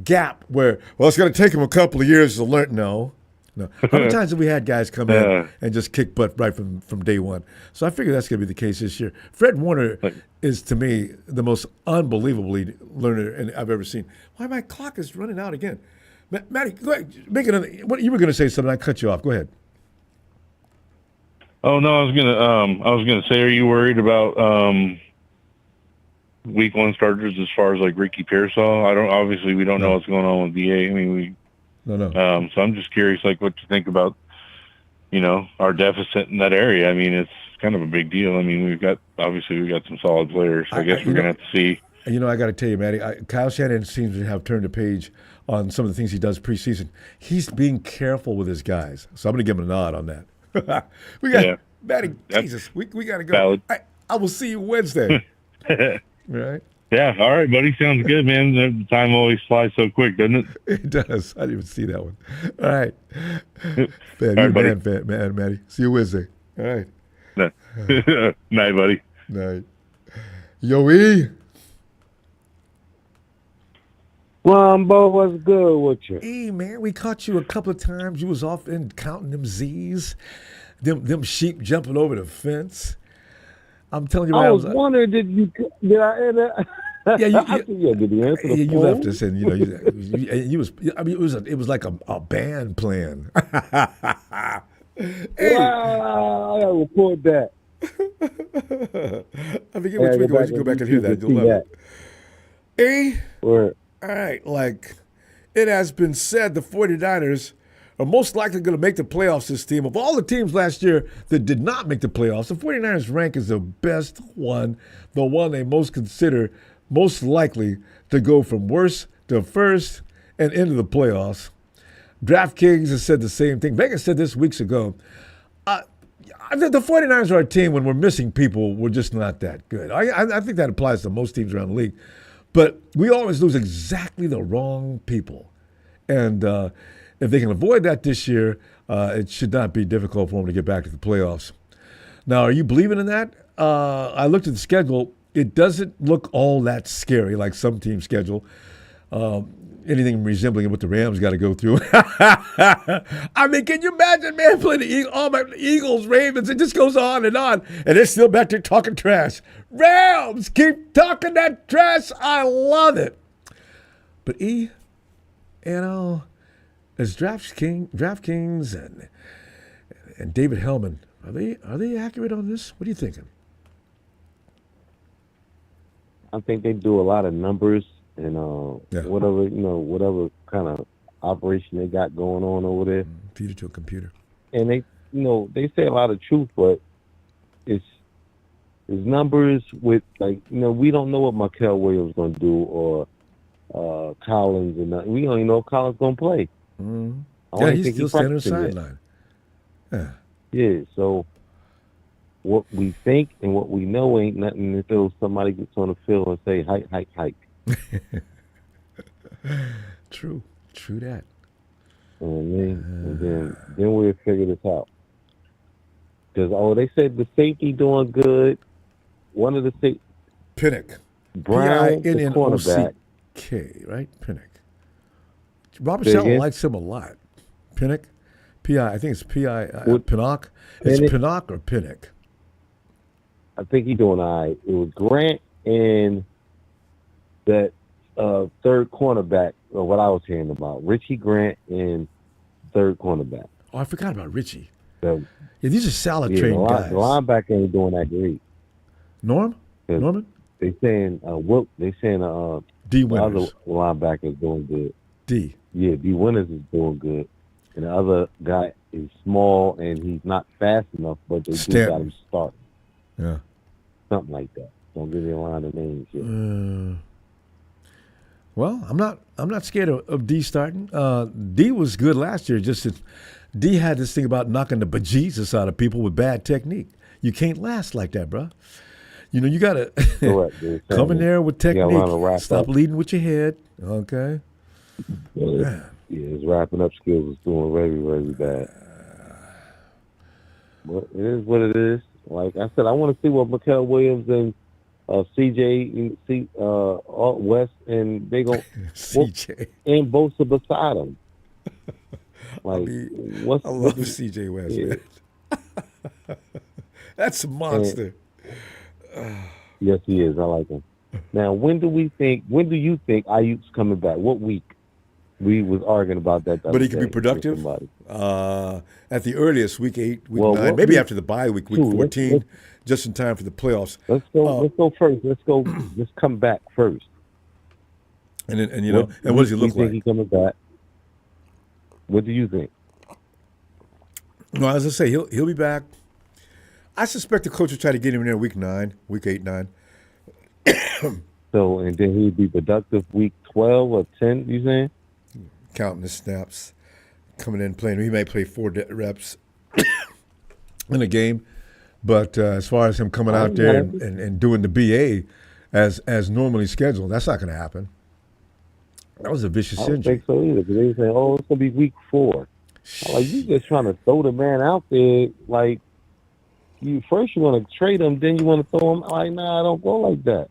gap where, well, it's going to take them a couple of years to learn. No. How many times have we had guys come in and just kick butt right from day one? So I figure that's going to be the case this year. Fred Warner is, to me, the most unbelievably learner I've ever seen. Why, my clock is running out again. Matty, go ahead. What you were going to say something. I cut you off. Go ahead. Oh no, I was gonna say, are you worried about week one starters as far as like Ricky Pearsall? Obviously we don't know what's going on with VA. I mean, No. So I'm just curious, like, what you think about, our deficit in that area. I mean, it's kind of a big deal. I mean, we've got some solid players. I guess we're going to have to see. I got to tell you, Matty, Kyle Shanahan seems to have turned the page on some of the things he does preseason. He's being careful with his guys. So I'm going to give him a nod on that. Matty, Jesus, we got to go. Valid. I will see you Wednesday. Right? Yeah, all right, buddy. Sounds good, man. The time always flies so quick, doesn't it? It does. I didn't even see that one. All right. Man, All you're right, a man, Matty. See you Wednesday. All right. Night, buddy. Night. Yo, E. Ronbo, what's good with you? Hey, man, we caught you a couple of times. You was off in counting them Z's, them sheep jumping over the fence. I'm telling you, I was wondering, did I end up? Yeah, did you answer the you phone? left us, and you was. I mean, it was like a band playing. Hey. Wow, I gotta report that. I forget which week it was. You go back and hear that. You'll love it. Hey. Word. All right, like it has been said, the 49ers are most likely going to make the playoffs this team. Of all the teams last year that did not make the playoffs, the 49ers rank as the best one, the one they most consider most likely to go from worst to first and into the playoffs. DraftKings has said the same thing. Vegas said this weeks ago. The 49ers are a team when we're missing people, we're just not that good. I think that applies to most teams around the league. But we always lose exactly the wrong people. And if they can avoid that this year, it should not be difficult for them to get back to the playoffs. Now, are you believing in that? I looked at the schedule. It doesn't look all that scary like some teams' schedule. Anything resembling what the Rams got to go through. I mean, can you imagine, man, playing the Eagles, Ravens, it just goes on, and they're still back there talking trash. Rams, keep talking that trash. I love it. But as DraftKings and David Hellman, are they accurate on this? What are you thinking? I think they do a lot of numbers and whatever kind of operation they got going on over there. Feed it to a computer. And they say a lot of truth, but it's numbers with we don't know what Markel Williams is going to do or Collins and we don't even know if Collins going to play. Mm-hmm. Yeah, he's still standing on the sideline. Yeah, so what we think and what we know ain't nothing until somebody gets on the field and say, hike, hike, hike. True that. And then we'll figure this out. Because, they said the safety doing good. One of the safety. Pinnock. Brown, the cornerback. P-I-N-N-O-C-K, right? Pinnock. Robert Shelton likes him a lot. Pinnock. I think it's Pinnock. It's Pinnock or Pinnock? I think he's doing all right. It was Grant and that third cornerback, or what I was hearing about. Richie Grant and third cornerback. Oh, I forgot about Richie. Yeah, these are salad trained guys. The linebacker ain't doing that great. Norman? They saying D. the Winters. other linebacker is doing good. D. Yeah, D. Winters is doing good. And the other guy is small and he's not fast enough, but they just got him started. Yeah. something like that. Don't give me a line of names yet. Well, I'm not scared of D starting. D was good last year. Just that D had this thing about knocking the bejesus out of people with bad technique. You can't last like that, bro. You got to Correct, dude. come in there with You gotta learn to technique. wrap Stop up. leading with your head. Okay. His wrapping up skills is doing very, very bad. But it is what it is. Like I said, I want to see what Mikael Williams and CJ West and they go CJ. and Bosa beside him. Like, I love CJ West, man. That's a monster. Yes, he is. I like him. Now, when do you think Ayuk's coming back? What week? We was arguing about that. But he can be productive at the earliest, week 8, week 9, maybe after the bye week, week 14, just in time for the playoffs. Let's go first. Let's come back first. And what does he look like? Think he's coming back? What do you think? No, as I say, he'll be back. I suspect the coach will try to get him in there week 9, week 8, 9. So, and then he'd be productive week 12 or 10, you saying? Counting his snaps, coming in playing. He may play 4 reps in a game, but as far as him coming out there and doing the BA as normally scheduled, that's not going to happen. That was a vicious I don't injury. think so either, because they say, oh, it's going to be week 4. I'm like, you just trying to throw the man out there. Like, you want to trade him, then you want to throw him. Like, nah, I don't go like that.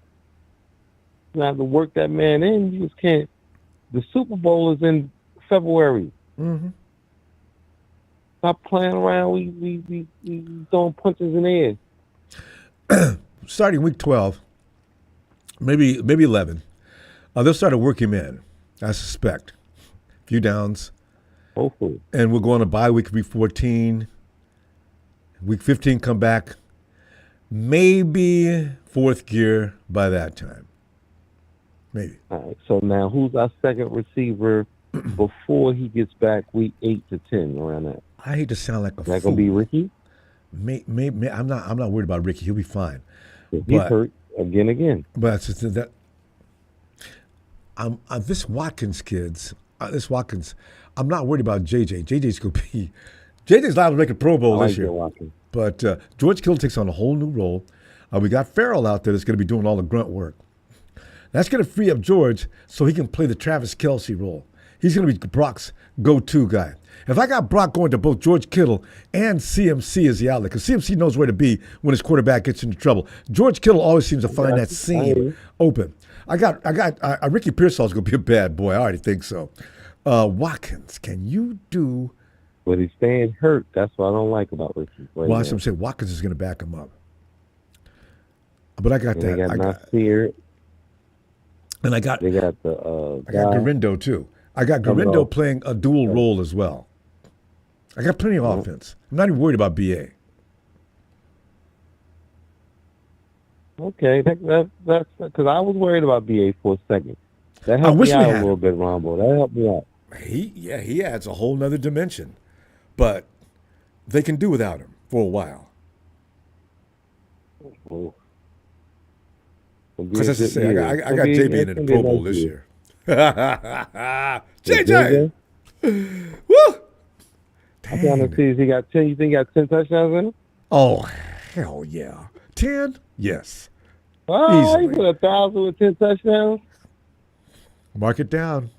You have to work that man in. You just can't. The Super Bowl is in February. Mm-hmm. Stop playing around. We throwing punches in the air. Starting week 12, maybe 11, they'll start to work him in, I suspect. A few downs. Hopefully. And we'll go on a bye week, week 14. Week 15, come back. Maybe 4th gear by that time. Maybe. All right. So now, who's our second receiver before he gets back week 8 to 10 around that? I hate to sound like a fool. Is that going to be Ricky? Maybe I'm not worried about Ricky. He'll be fine. He's hurt again. But it's just that this Watkins kids, I'm not worried about JJ. JJ's liable to make a Pro Bowl this year. But George Kittle takes on a whole new role. We got Farrell out there that's going to be doing all the grunt work. That's going to free up George so he can play the Travis Kelce role. He's going to be Brock's go-to guy. If I got Brock going to both George Kittle and CMC as the outlet, because CMC knows where to be when his quarterback gets into trouble. George Kittle always seems to find that seam open. I got Ricky Pearsall's going to be a bad boy. I already think so. Watkins, can you do? But he's staying hurt. That's what I don't like about Ricky. Well, that's what I'm saying. Watkins is going to back him up. But I got that. I got Nasir. And I got Garindo too. I got Garindo playing a dual role as well. I got plenty of offense. I'm not even worried about BA. Okay, that's because I was worried about BA for a second. That helped me out a little bit, Ronbo. That helped me out. He adds a whole nother dimension, but they can do without him for a while. Because as I say, I got JB in the Pro Bowl this year. JJ! Woo! I'm trying to see if he got 10. You think he got 10 touchdowns in him? Oh, hell yeah. 10? Yes. Oh, he put 1,000 with 10 touchdowns? Mark it down.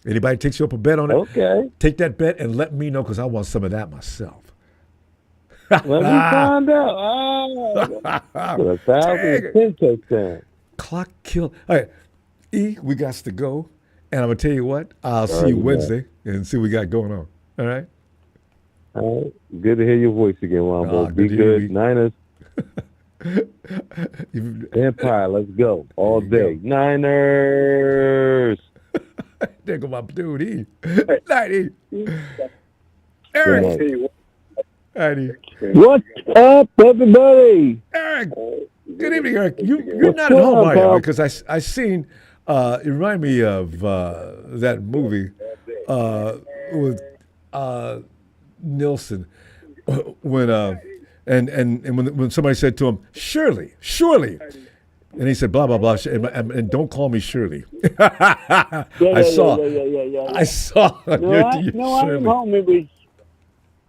Anybody takes you up a bet on it? Okay. Take that bet and let me know because I want some of that myself. Let me find out. Oh, 1,000 10 touchdowns. Clock kill. All right, E, we got to go. And I'm going to tell you what, I'll see you Wednesday and see what we got going on. All right? All right. Good to hear your voice again, Ronbo. Be good. Niners. Empire, let's go. All day. Go. Niners. There go my dude, E. Night, E. Eric. Night, What's up, everybody? Eric. Good evening, Eric. You're not at home, are you? Because I seen, it reminded me of that movie with Nilsson when And when somebody said to him, Shirley, and he said, blah, blah, blah, and don't call me Shirley. I saw. I saw. No, I'm home. It was,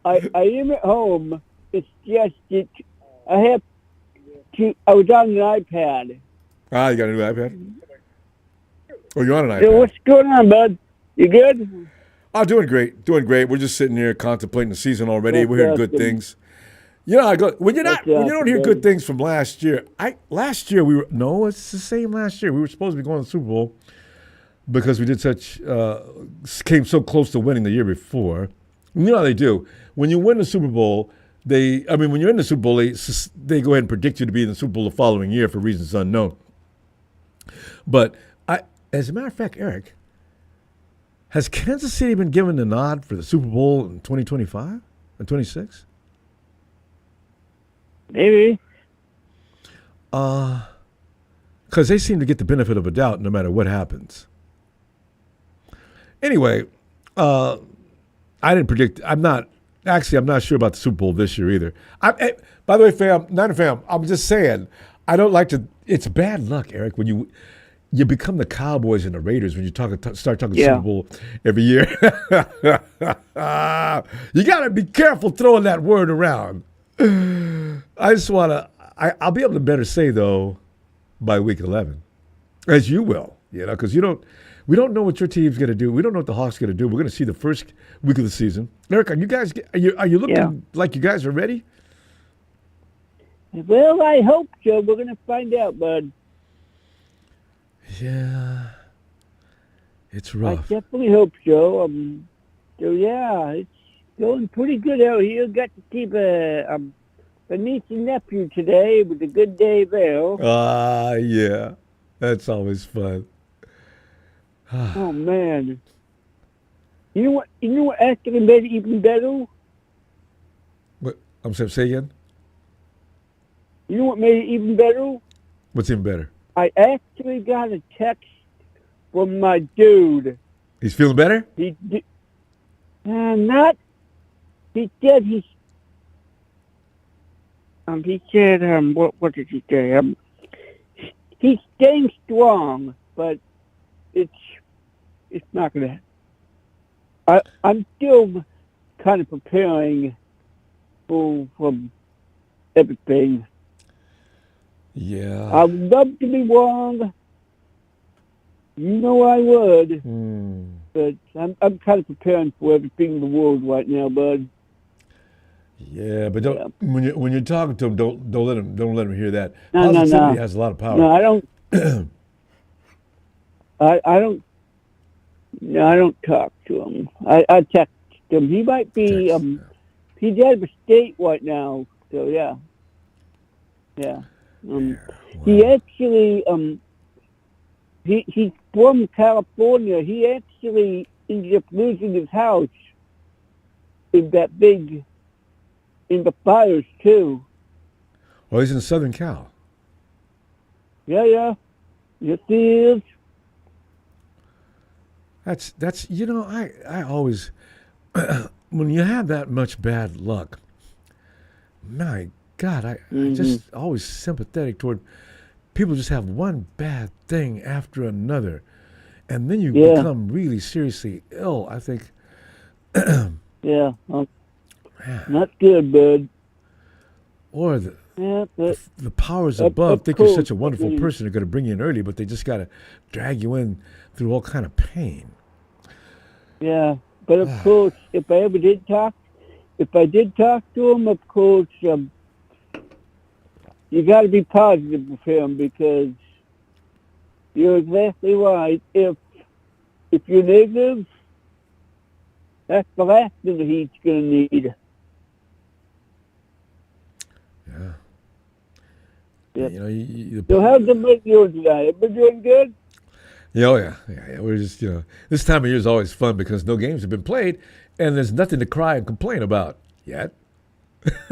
I am at home. It's just, I was on an iPad. Ah, you got a new iPad? Oh, you're on an iPad. So what's going on, bud? You good? Oh, doing great. We're just sitting here contemplating the season already. We're hearing good things. You know, when you don't hear good things from last year. It's the same last year. We were supposed to be going to the Super Bowl because we did came so close to winning the year before. You know how they do. When you win the Super Bowl, when you're in the Super Bowl, they go ahead and predict you to be in the Super Bowl the following year for reasons unknown. But as a matter of fact, Eric, has Kansas City been given the nod for the Super Bowl in 2025 and 26? Maybe. Because they seem to get the benefit of a doubt no matter what happens. Anyway, I didn't predict. I'm not sure about the Super Bowl this year either. By the way, fam, I'm just saying, I don't like to. It's bad luck, Eric, when you become the Cowboys and the Raiders when you start talking Super Bowl every year. You got to be careful throwing that word around. I just want to. I'll be able to better say though by week 11, as you will, because we don't know what your team's going to do. We don't know what the Hawks are going to do. We're going to see the first week of the season. Eric, are you looking like you guys are ready? Well, I hope so. We're going to find out, bud. Yeah, it's I rough. definitely hope so. It's going pretty good out here. Got to keep a niece and nephew today with a good day there. Yeah, that's always fun. Oh man, you know what actually made it even better? What? I'm sorry. Say again. You know what made it even better? What's even better? I actually got a text from my dude. He's feeling better? He said what did he say? He's staying strong, but it's not gonna. I'm still kind of preparing for everything. Yeah. I would love to be wrong. You know I would. But I'm kind of preparing for everything in the world right now, bud. Yeah, but when you're talking to him, don't let him hear that. No. Positivity has a lot of power. No, I don't. I don't. No, I don't talk to him. I text him. He might be. He's out of the state right now. So yeah. He actually. He's from California. He actually ended up losing his house in the fires too. Oh, he's in Southern Cal. Yeah. Yes, he is. That's I always when you have that much bad luck, my God, I just always sympathetic toward people just have one bad thing after another, and then you become really seriously ill. I think. Yeah, not good, bud. Or the powers above think you're such a wonderful person, they're going to bring you in early, but they just got to drag you in through all kind of pain. Yeah, but of course, if I did talk to him, of course, you got to be positive with him because you're exactly right. If you're negative, that's the last thing that he's going to need. Yeah. Yep. So how's the mate doing today? Have been doing good? Yeah. We're just, this time of year is always fun because no games have been played and there's nothing to cry and complain about yet.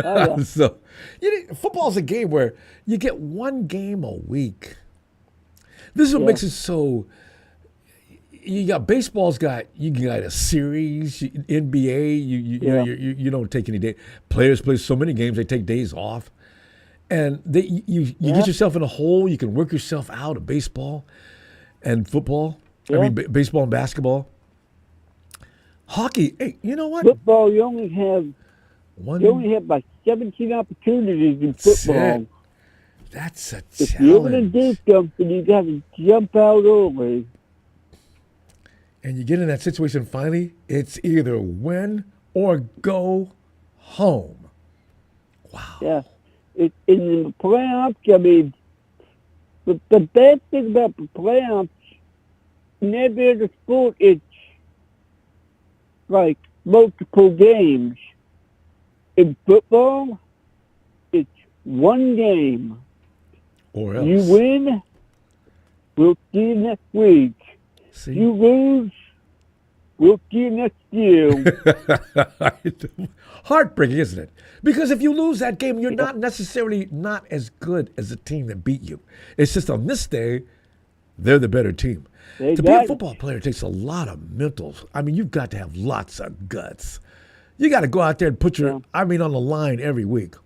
Oh, yeah. So, football's a game where you get one game a week. This is what makes it so. you got baseball's got you got a series, NBA. You don't take any day. Players play so many games, they take days off, and you get yourself in a hole. You can work yourself out of baseball and football. Yeah. I mean, baseball and basketball. Hockey. Hey, you know what? Football, you only have like 17 opportunities in football. That's a If you're going to challenge. do something, you got to jump out early. And you get in that situation finally, it's either win or go home. Wow. Yeah. In the playoffs, I mean, the bad thing about the playoffs, in every other sport, it's like multiple games. In football, it's one game. Or else. You win, we'll see you next week. See? You lose, we'll see you next year. Heartbreaking, isn't it? Because if you lose that game, you're not necessarily not as good as the team that beat you. It's just on this day, they're the better team. To be a football player, it takes a lot of mental. I mean, you've got to have lots of guts. You got to go out there and put on the line every week.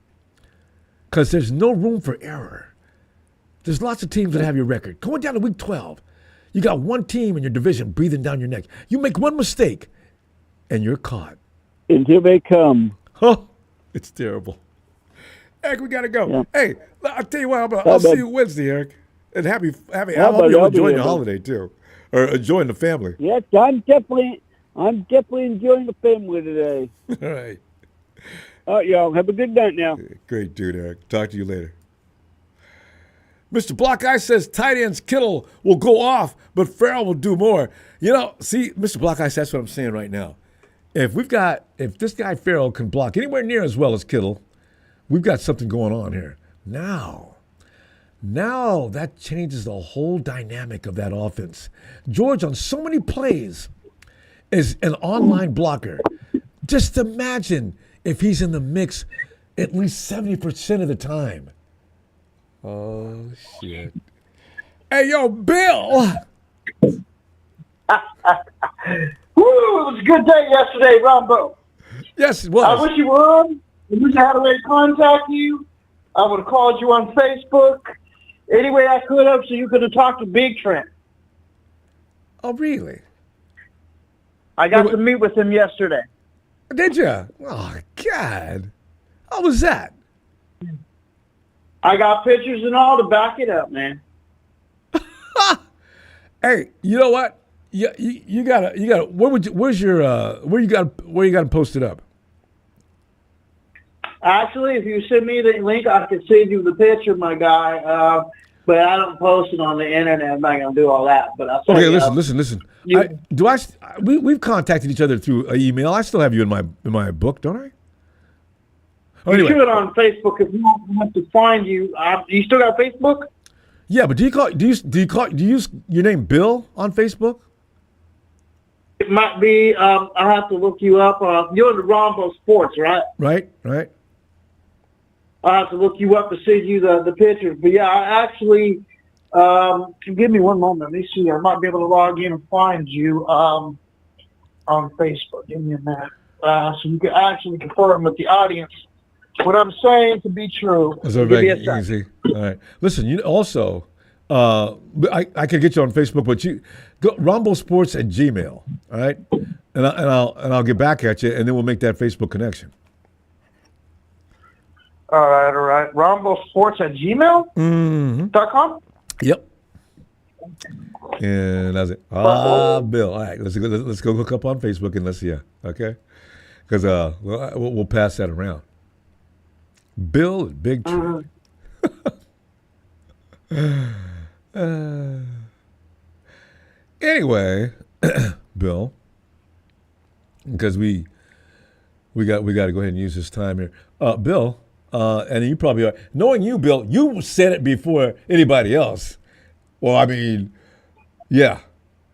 Because there's no room for error. There's lots of teams that have your record. Going down to week 12, you got one team in your division breathing down your neck. You make one mistake, and you're caught. And here they come. Oh, it's terrible. Eric, we got to go. Yeah. Hey, I'll tell you what, I'll see you Wednesday, Eric. And I hope buddy, you're I'll be enjoying here, the holiday, too. Or enjoying the family. Yes, I'm definitely enjoying the family today. All right. All right, y'all. Have a good night now. Great dude, Eric. Talk to you later. Mr. Blockeye says tight ends Kittle will go off, but Farrell will do more. You know, see, Mr. Blockeye, that's what I'm saying right now. If this guy Farrell can block anywhere near as well as Kittle, we've got something going on here. Now that changes the whole dynamic of that offense. George, on so many plays, is an online blocker. Just imagine if he's in the mix at least 70% of the time. Oh, shit. Hey, yo, Bill! Woo, it was a good day yesterday, Ronbo. Yes, it was. I wish you would. I wish I had a way to contact you. I would have called you on Facebook. Any way I could have so you could have talked to Big Trent. Oh, really? I got to meet with him yesterday. Did you? Oh, God. How was that? I got pictures and all to back it up, man. Hey, you know what? You gotta. Where you got to post it up? Actually, if you send me the link, I can send you the picture, my guy. But I don't post it on the internet. I'm not gonna do all that. But I'll send Okay, you. listen. We've contacted each other through email. I still have you in my book, don't I? Oh, You anyway. should on Facebook if you want to find you. You still got Facebook? Yeah, but do you use your name Bill on Facebook? It might be. I'll have to look you up. You're in the Ronbo Sports, right? Right. I'll have to look you up to send you the pictures. But yeah, I actually, give me one moment. Let me see. I might be able to log in and find you on Facebook. Give me a minute. So you can actually confirm with the audience what I'm saying to be true. So Give me a you second. can see. All right. Listen, you also, I could get you on Facebook, but you go RomboSports@gmail. All right, and I'll get back at you, and then we'll make that Facebook connection. All right. RomboSports@gmail.com? Mm-hmm. Yep. And that's it. Bill. All right, let's go hook up on Facebook and let's see. Okay, because we'll pass that around. Bill is Big Tree. Anyway, Bill, because we got to go ahead and use this time here. Bill, and you probably are knowing you, Bill. You said it before anybody else. Well, I mean, yeah,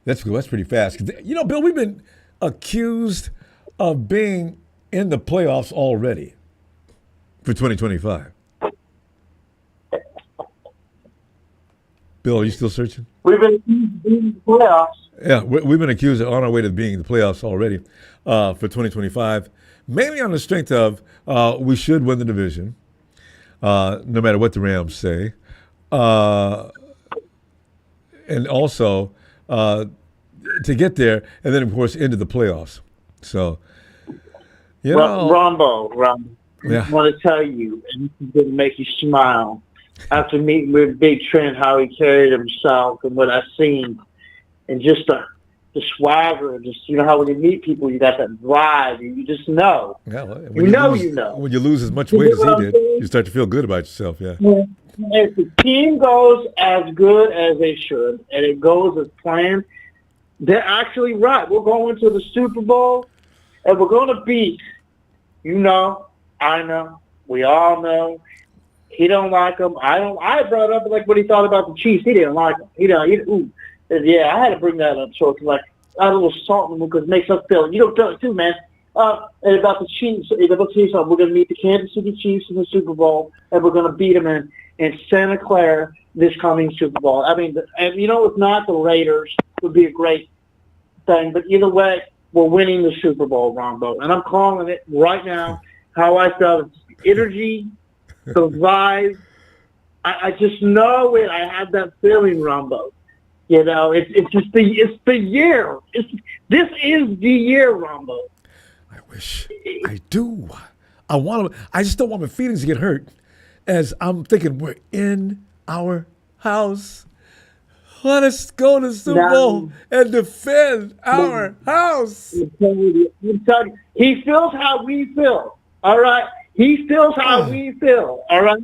that's pretty fast. You know, Bill, we've been accused of being in the playoffs already for 2025. Bill, are you still searching? We've been in the playoffs. Yeah, we've been accused of on our way to being in the playoffs already for 2025, mainly on the strength of we should win the division, no matter what the Rams say, and also to get there, and then of course into the playoffs. So, Ronbo, Yeah. I want to tell you, and this is going to make you smile. After meeting with Big Trent, how he carried himself and what I've seen, and just the swagger, just how when you meet people, you got that drive, and you just know. Yeah, well, You know. When you lose as much weight as he did, you start to feel good about yourself. Yeah. If the team goes as good as they should, and it goes as planned, they're actually right. We're going to the Super Bowl, and we're going to beat. I know, we all know. He don't like him. I don't. I brought up like what he thought about the Chiefs. He didn't like him. Yeah, I had to bring that up. So it's like add a little salt in him because it makes us feel. You don't feel it too, man. And about the Chiefs, we're going to meet the Kansas City Chiefs in the Super Bowl, and we're going to beat them in Santa Clara this coming Super Bowl. I mean, and if not, the Raiders would be a great thing. But either way, we're winning the Super Bowl, Ronbo. And I'm calling it right now. How I felt, energy, the vibe. I just know it. I had that feeling, Ronbo. It's just the year. This is the year, Ronbo. I wish I do. I just don't want my feelings to get hurt as I'm thinking we're in our house. Let us go to the Super Bowl and defend our house. I'm telling you, he feels how we feel. All right? He feels how we feel. All right?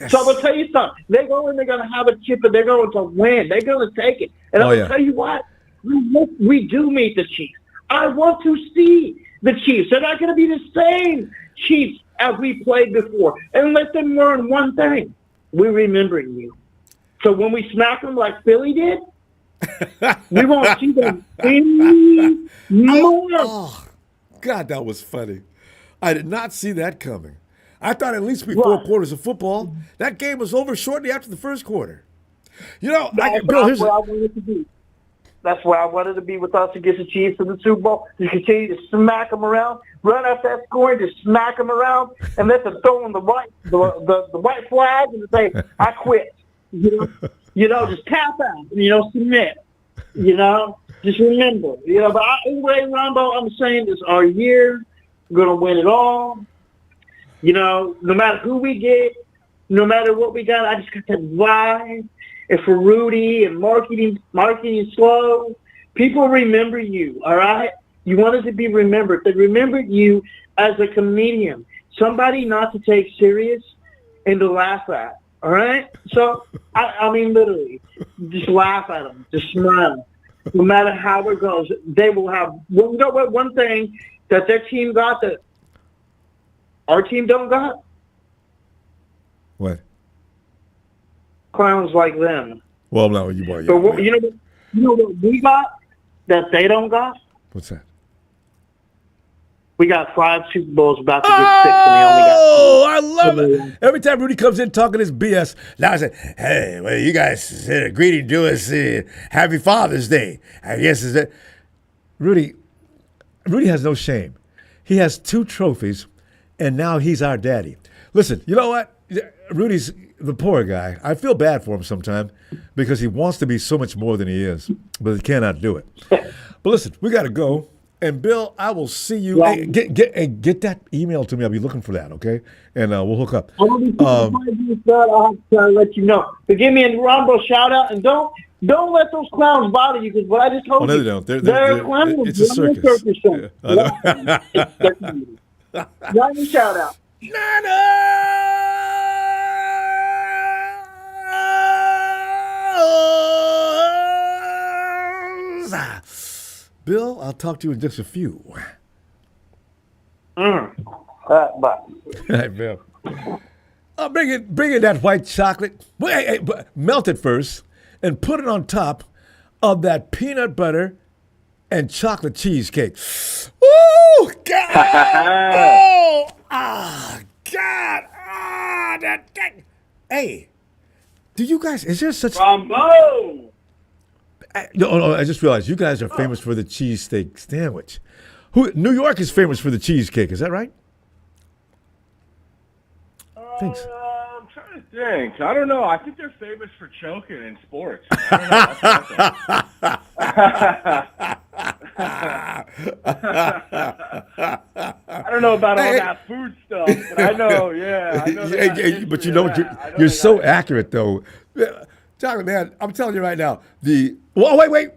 Yes. So I'm going to tell you something. They go in, they're going to have a chip, and they're going to win. They're going to take it. And I'm going to tell you what. We do meet the Chiefs. I want to see the Chiefs. They're not going to be the same Chiefs as we played before. And let them learn one thing. We're remembering you. So when we smack them like Philly did, we won't see them anymore. Oh, God, that was funny. I did not see that coming. I thought at least be 4 quarters of football. That game was over shortly after the first quarter. Bill, That's where I wanted to be. That's where I wanted to be with us against the Chiefs in the Super Bowl. You continue to smack them around, run up that score, and just smack them around, and let them throw in the white flag and say, "I quit." Just tap out. Submit. Just remember. But anyway, Ronbo, I'm saying this our year. We're gonna win it all. No matter who we get, no matter what we got, I just got that vibe. And for Rudy and marketing is slow. People remember you, all right? You wanted to be remembered. They remembered you as a comedian, somebody not to take serious and to laugh at, all right? So, I mean, literally, just laugh at them, just smile. No matter how it goes, they will have, one thing that their team got that our team don't got? What? Clowns like them. Well, no, you are. So you know what we got that they don't got? What's that? We got 5 Super Bowls about to get 6, and they only got 2. Oh, I love it. Every time Rudy comes in talking his BS, now I say, hey, well, you guys said a greeting to us. Happy Father's Day. I guess is that. Rudy has no shame. He has 2 trophies, and now he's our daddy. Listen, you know what? Rudy's the poor guy. I feel bad for him sometimes because he wants to be so much more than he is, but he cannot do it. But listen, we got to go. And Bill, I will see you. Yeah. Hey, get that email to me. I'll be looking for that, okay? And we'll hook up. I'll have to let you know. But give me a Ronbo shout out, and don't let those clowns bother you because what I just told no, you. they don't. They're clowns. It's a circus. Yeah, I know. Not a shout out. Bill, I'll talk to you in just a few. Bye. All right, Bill. Bring in that white chocolate. But melt it first and put it on top of that peanut butter and chocolate cheesecake. Ooh, God! God! Hey, Do you guys? Is there such? Ronbo. No, I just realized you guys are famous for the cheesesteak sandwich. New York is famous for the cheesecake. Is that right? Thanks. I'm trying to think. I don't know. I think they're famous for choking in sports. I don't know about all that food stuff, but I know, yeah. I know But you know what? You're so accurate, though. Chocolate man, I'm telling you right now. Wait.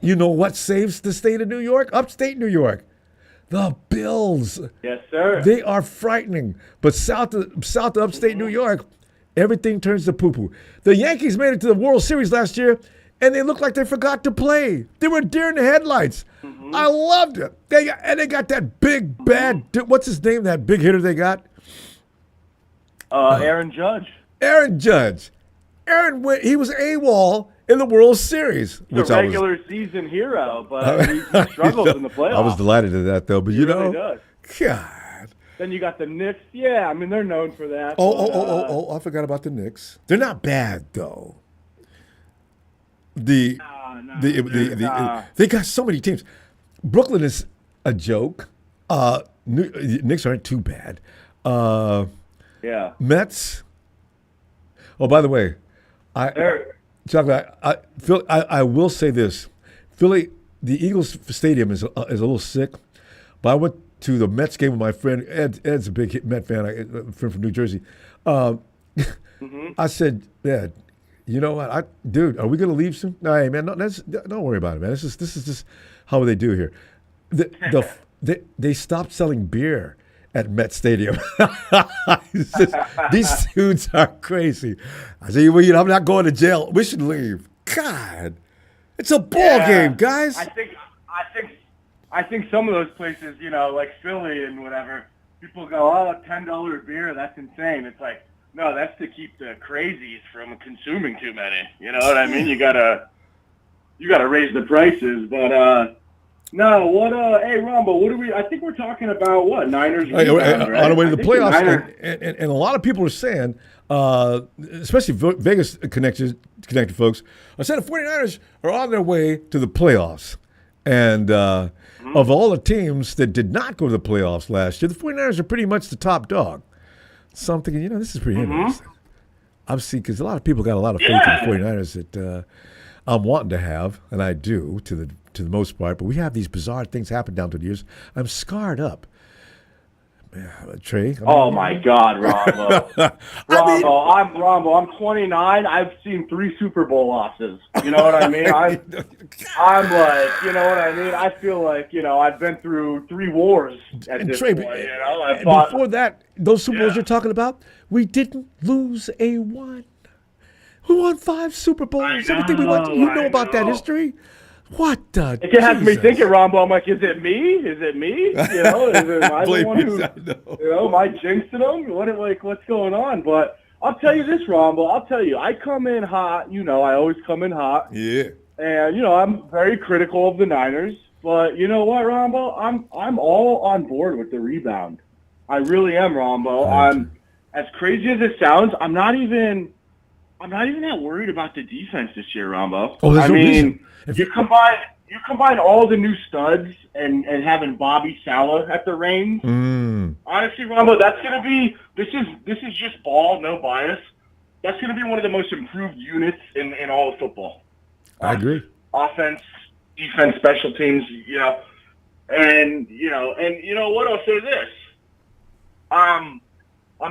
You know what saves the state of New York? Upstate New York. The Bills. Yes, sir. They are frightening. But south of upstate New York, everything turns to poo-poo. The Yankees made it to the World Series last year, and they looked like they forgot to play. They were deer in the headlights. I loved it. They got that big, bad, what's his name, that big hitter they got? Aaron Judge. Aaron Judge. He was AWOL in the World Series. He's a regular season hero, but he struggles in the playoffs. I was delighted at that, though. But He really does. God. Then you got the Knicks. Yeah, I mean, they're known for that. I forgot about the Knicks. They're not bad, though. They got so many teams. Brooklyn is a joke. Knicks aren't too bad. Yeah. Mets. Oh, by the way, Chocolate, I will say this. Philly, the Eagles Stadium is a little sick, but I went to the Mets game with my friend. Ed's a big Met fan, a friend from New Jersey. I said, Ed, you know what, dude, are we going to leave soon? No, hey, man, don't worry about it, man. This is just how they do here. They stopped selling beer at Met Stadium. These dudes are crazy. I said, well, I'm not going to jail. We should leave. God, it's a ball game, guys. I think some of those places, like Philly and whatever, people go, oh, $10 beer, that's insane. It's like, no, that's to keep the crazies from consuming too many. You know what I mean? You gotta raise the prices, but no, hey, Ronbo, I think we're talking about what? Niners rebound, right? On the way to the playoffs, and a lot of people are saying, especially Vegas connected folks, I said the 49ers are on their way to the playoffs. And of all the teams that did not go to the playoffs last year, the 49ers are pretty much the top dog. So I'm thinking, this is pretty interesting. Obviously, because a lot of people got a lot of faith in the 49ers that I'm wanting to have, and I do to the most part, but we have these bizarre things happen down through the years. I'm scarred up. Trey? My God, Ronbo. Ronbo, I'm 29. I've seen 3 Super Bowl losses. You know what I mean? I'm like, you know what I mean? I feel like, I've been through 3 wars at this point. Before that, those Super Bowls you're talking about, we didn't lose a one. We won 5 Super Bowls. Everything we want. You know about that history? What the? It has me thinking, Ronbo. I'm like, is it me? Is it am I the one who, am I jinxing them? What's going on? But I'll tell you this, Ronbo. I come in hot. I always come in hot. Yeah. And I'm very critical of the Niners. But you know what, Ronbo? I'm all on board with the rebound. I really am, Ronbo. I'm as crazy as it sounds. I'm not even that worried about the defense this year, Ronbo. Oh, there's no reason. You combine all the new studs and having Bobby Saleh at the reins. Honestly, Ronbo, that's gonna be this is just ball, no bias. That's gonna be one of the most improved units in all of football. I agree. Offense, defense, special teams, and what? I'll say this. I'm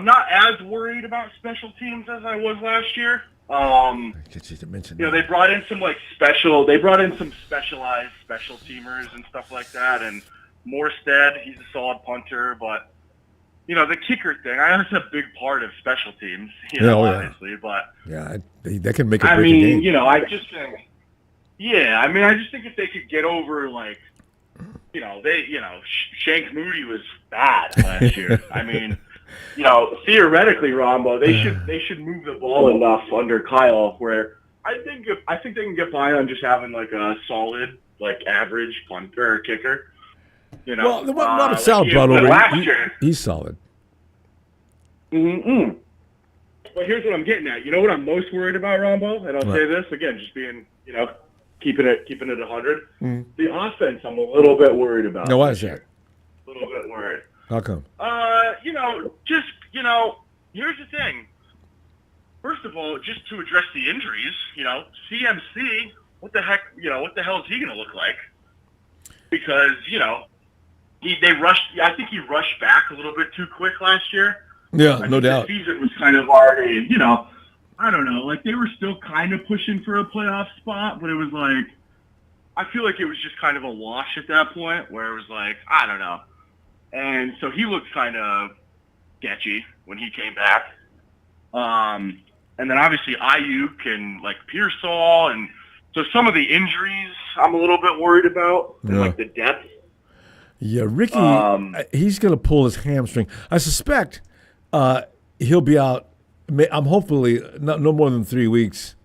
not as worried about special teams as I was last year. Get you to mention they brought in some specialized special teamers and stuff like that. And Morstead, he's a solid punter, but the kicker thing, I know it's a big part of special teams, obviously, but they can make a break game. I just think if they could get over Shank Moody was bad last year. I mean, theoretically, Ronbo, they should move the ball enough under Kyle where I think they can get by on just having a solid, average punter or kicker. Well, the one Robert Saleh brought over, he's solid. Mm-hmm. But here's what I'm getting at. You know what I'm most worried about, Ronbo? And I'll say this again, just being, keeping it 100. The offense, I'm a little bit worried about. Now, why is that? A little bit worried. How come? Here's the thing. First of all, just to address the injuries, CMC, what the hell is he going to look like? Because, they rushed. I think he rushed back a little bit too quick last year. Yeah, no doubt. The season was kind of already, I don't know, like they were still kind of pushing for a playoff spot, but it was like, I feel like it was just kind of a wash at that point where it was like, I don't know. And so he looked kind of sketchy when he came back. And then obviously Ayuk and like Pearsall, and so some of the injuries I'm a little bit worried about, and like the depth. Yeah, Ricky, he's going to pull his hamstring. I suspect he'll be out. I'm hopefully no more than 3 weeks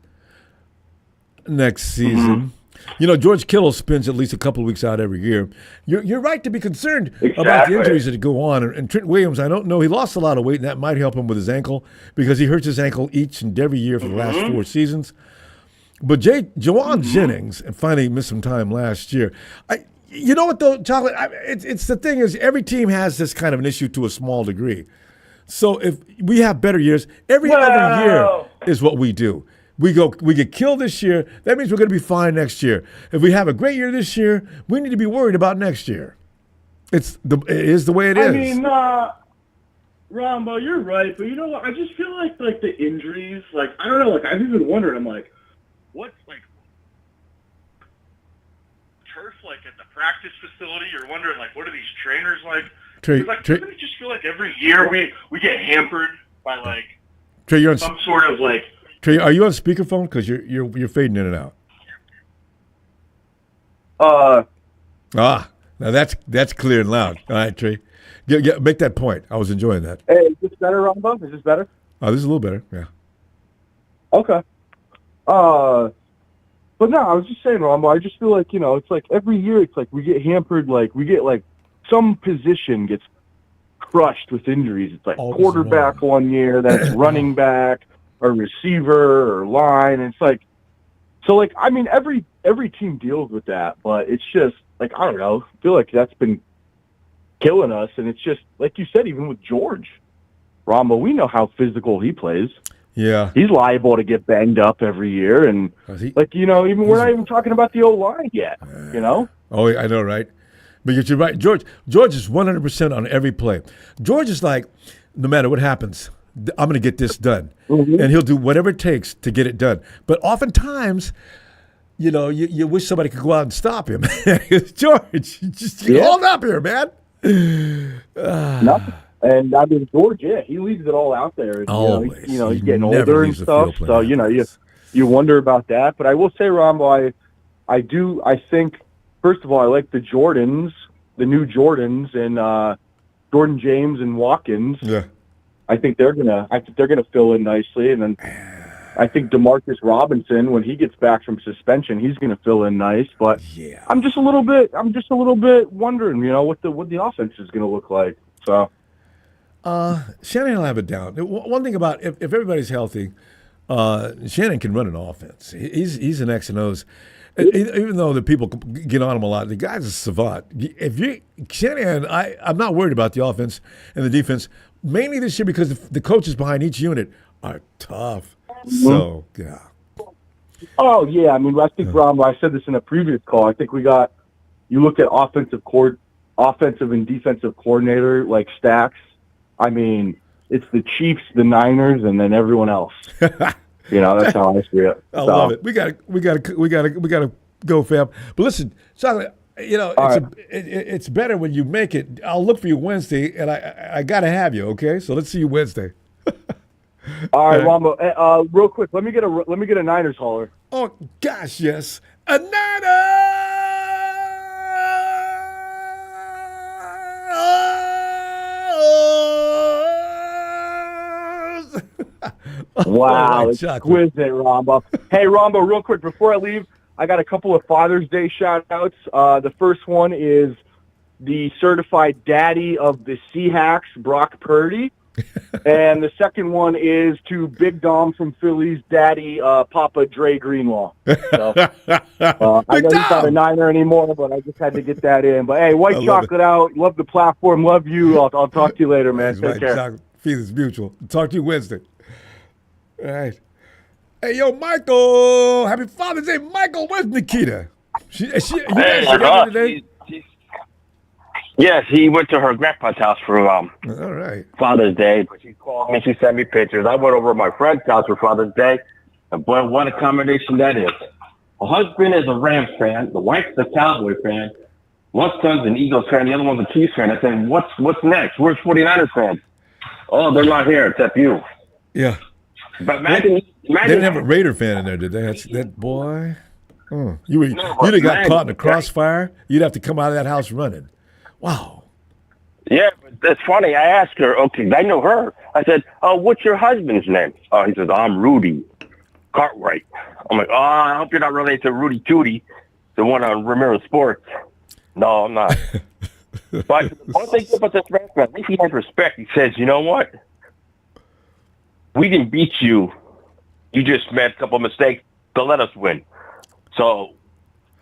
next season. George Kittle spends at least a couple of weeks out every year. You're right to be concerned about the injuries that go on. And Trent Williams, I don't know, he lost a lot of weight, and that might help him with his ankle because he hurts his ankle each and every year for the last 4 seasons. But Jawan Jennings, and finally missed some time last year. You know what, though, Chocolate? It's the thing is every team has this kind of an issue to a small degree. So if we have better years, every other year is what we do. We get killed this year. That means we're going to be fine next year. If we have a great year this year, we need to be worried about next year. It is the way it is. I mean, Ronbo, you're right, but you know what? I just feel like the injuries, like I don't know, like I've even wondered. I'm like, what's like turf like at the practice facility? You're wondering like, what are these trainers like? Doesn't it just feel like every year we get hampered by like Trey, you're on some sort of like. Trey, are you on speakerphone? Because you're fading in and out. Now that's clear and loud. All right, Trey, make that point. I was enjoying that. Hey, is this better, Ronbo? Is this better? Oh, this is a little better. Yeah. Okay. But no, I was just saying, Ronbo. I just feel like it's like every year it's like we get hampered. Like we get like some position gets crushed with injuries. It's like quarterback one year, then it's running back, or receiver, or line. And it's like, so like I mean, every team deals with that, but it's just like I don't know. I feel like that's been killing us, and it's just like you said, even with George, Ronbo, we know how physical he plays. Yeah, he's liable to get banged up every year, and even we're not even talking about the O-line yet. Oh, I know, right? But you're right. George is 100% on every play. George is like, no matter what happens, I'm going to get this done. And he'll do whatever it takes to get it done. But oftentimes, you wish somebody could go out and stop him. George, just hold up here, man. Nothing. And I mean, George, he leaves it all out there. Always. He's getting older and stuff. So, you wonder about that. But I will say, Ronbo, I think, first of all, I like the Jordans, the new Jordans, and Jordan James and Watkins. Yeah. I think they're gonna fill in nicely, and then I think Demarcus Robinson, when he gets back from suspension, he's gonna fill in nice. But I'm just a little bit wondering, what the offense is gonna look like. So Shannon will have it down. One thing about if everybody's healthy, Shannon can run an offense. He's an X and O's. Even though the people get on him a lot, the guy's a savant. Shanahan, I'm not worried about the offense and the defense, mainly this year because the coaches behind each unit are tough. So, yeah. Oh, yeah. I mean, I think, Ronbo, I said this in a previous call. I think you look at offensive and defensive coordinator, like stacks. I mean, it's the Chiefs, the Niners, and then everyone else. That's how I see it. I love it. We gotta go, fam. But listen, Chocolate, it's better when you make it. I'll look for you Wednesday, and I gotta have you. Okay, so let's see you Wednesday. All right, Ronbo. Real quick, let me get a Niners holler. Oh gosh, yes, a Niners. Wow, exquisite, Ronbo. Hey, Ronbo, real quick, before I leave, I got a couple of Father's Day shout-outs. The first one is the certified daddy of the Seahawks, Brock Purdy. And the second one is to Big Dom from Philly's daddy, Papa Dre Greenlaw. So, I know he's not a Niner anymore, but I just had to get that in. But, hey, white chocolate out. Love the platform. Love you. I'll talk to you later, man. Take care. Feelings mutual. Talk to you Wednesday. All right. Hey, yo, Michael. Happy Father's Day. Michael, where's Nikita? You guys together today? Yes, he went to her grandpa's house for all right. Father's Day, but she called me. She sent me pictures. I went over to my friend's house for Father's Day, and boy, what a combination that is. The husband is a Rams fan. The wife's a Cowboy fan. One son's an Eagles fan. The other one's a Chiefs fan. I said, what's next? Where's 49ers fans? Oh, they're not here except you. Yeah. But imagine they didn't have a Raider fan in there, did they? That boy. You'd have got caught in the crossfire. You'd have to come out of that house running. Wow. Yeah, but that's funny. I asked her, okay, I know her. I said, oh, what's your husband's name? Oh, he says, I'm Rudy Cartwright. I'm like, oh, I hope you're not related to Rudy Tootie, the one on Ramirez Sports. No, I'm not. But one thing about this man, at least he has respect. He says, you know what? We didn't beat you. You just made a couple of mistakes to let us win. So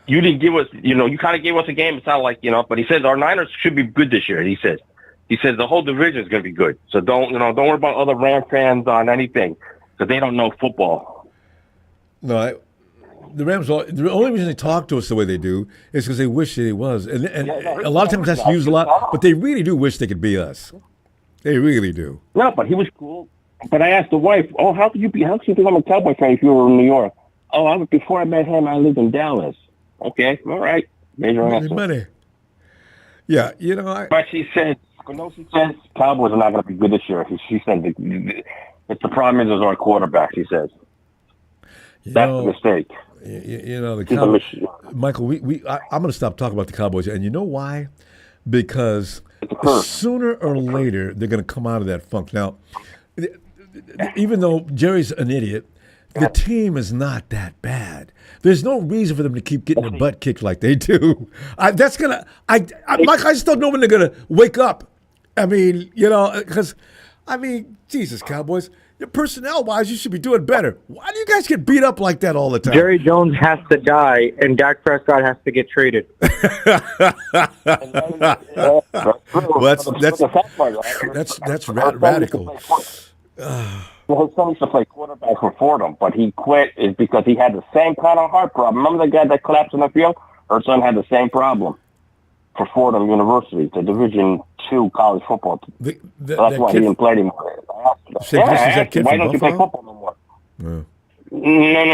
you didn't give us, you kind of gave us a game. It sounded like, but he says our Niners should be good this year. He says the whole division is going to be good. So don't worry about other Ram fans on anything because they don't know football. No, the Rams. The only reason they talk to us the way they do is because they wish that it was, and a lot of times that's used a lot. But they really do wish they could be us. They really do. No, but he was cool. But I asked the wife, "Oh, how could you become a Cowboy fan if you were in New York?" Oh, before I met him, I lived in Dallas. Okay, all right. Money. Yeah, But she said, Cowboys are not going to be good this year. She said, the problem is our quarterback, she says. That's the mistake. The Cowboys, Michael, I'm going to stop talking about the Cowboys. And you know why? Because sooner or later, they're going to come out of that funk. Now, even though Jerry's an idiot, the team is not that bad. There's no reason for them to keep getting their butt kicked like they do. Mike, I just don't know when they're gonna wake up. I mean, because Jesus, Cowboys, personnel-wise, you should be doing better. Why do you guys get beat up like that all the time? Jerry Jones has to die, and Dak Prescott has to get traded. That's radical. His son used to play quarterback for Fordham, but he quit is because he had the same kind of heart problem. Remember the guy that collapsed in the field? Her son had the same problem for Fordham University, the Division II college football team. That's why he didn't play anymore. Why don't you play football no more? Yeah.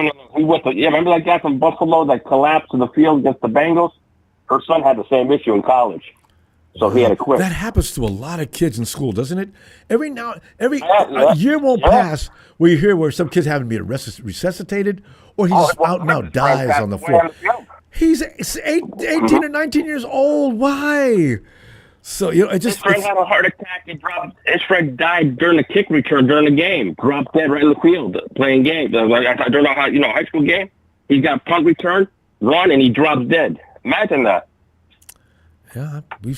No. He went to, remember that guy from Buffalo that collapsed in the field against the Bengals? Her son had the same issue in college. So he had to quit. That happens to a lot of kids in school, doesn't it? Every year won't pass where you hear where some kids having to be resuscitated, or he just out and out dies on the floor. He's 18 or 19 years old. Why? So his friend had a heart attack and dropped. His friend died during the kick return during the game. Dropped dead right in the field playing games. I don't know how high school game. He got punt return, run, and he drops dead. Imagine that. Yeah, we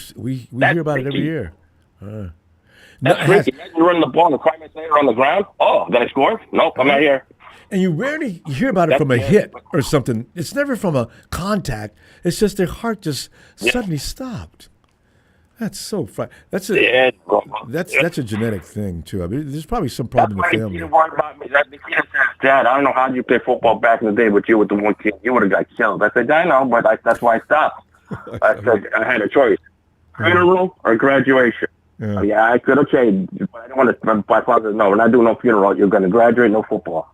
hear about it every year. That's crazy. Imagine running the ball and the crime later on the ground. Oh, did I score? Nope, I'm not here. And you rarely hear about it from a hit or something. It's never from a contact. It's just their heart just suddenly stopped. That's so frightening. That's a genetic thing too. I mean, there's probably some problem in the family. Dad, I don't know how you played football back in the day, but you were the one kid. You would have got killed. I said, I know, but that's why I stopped. I said I had a choice: funeral or graduation. I could have changed, but I don't want to. My father, no, we're not doing no funeral. You're going to graduate, no football.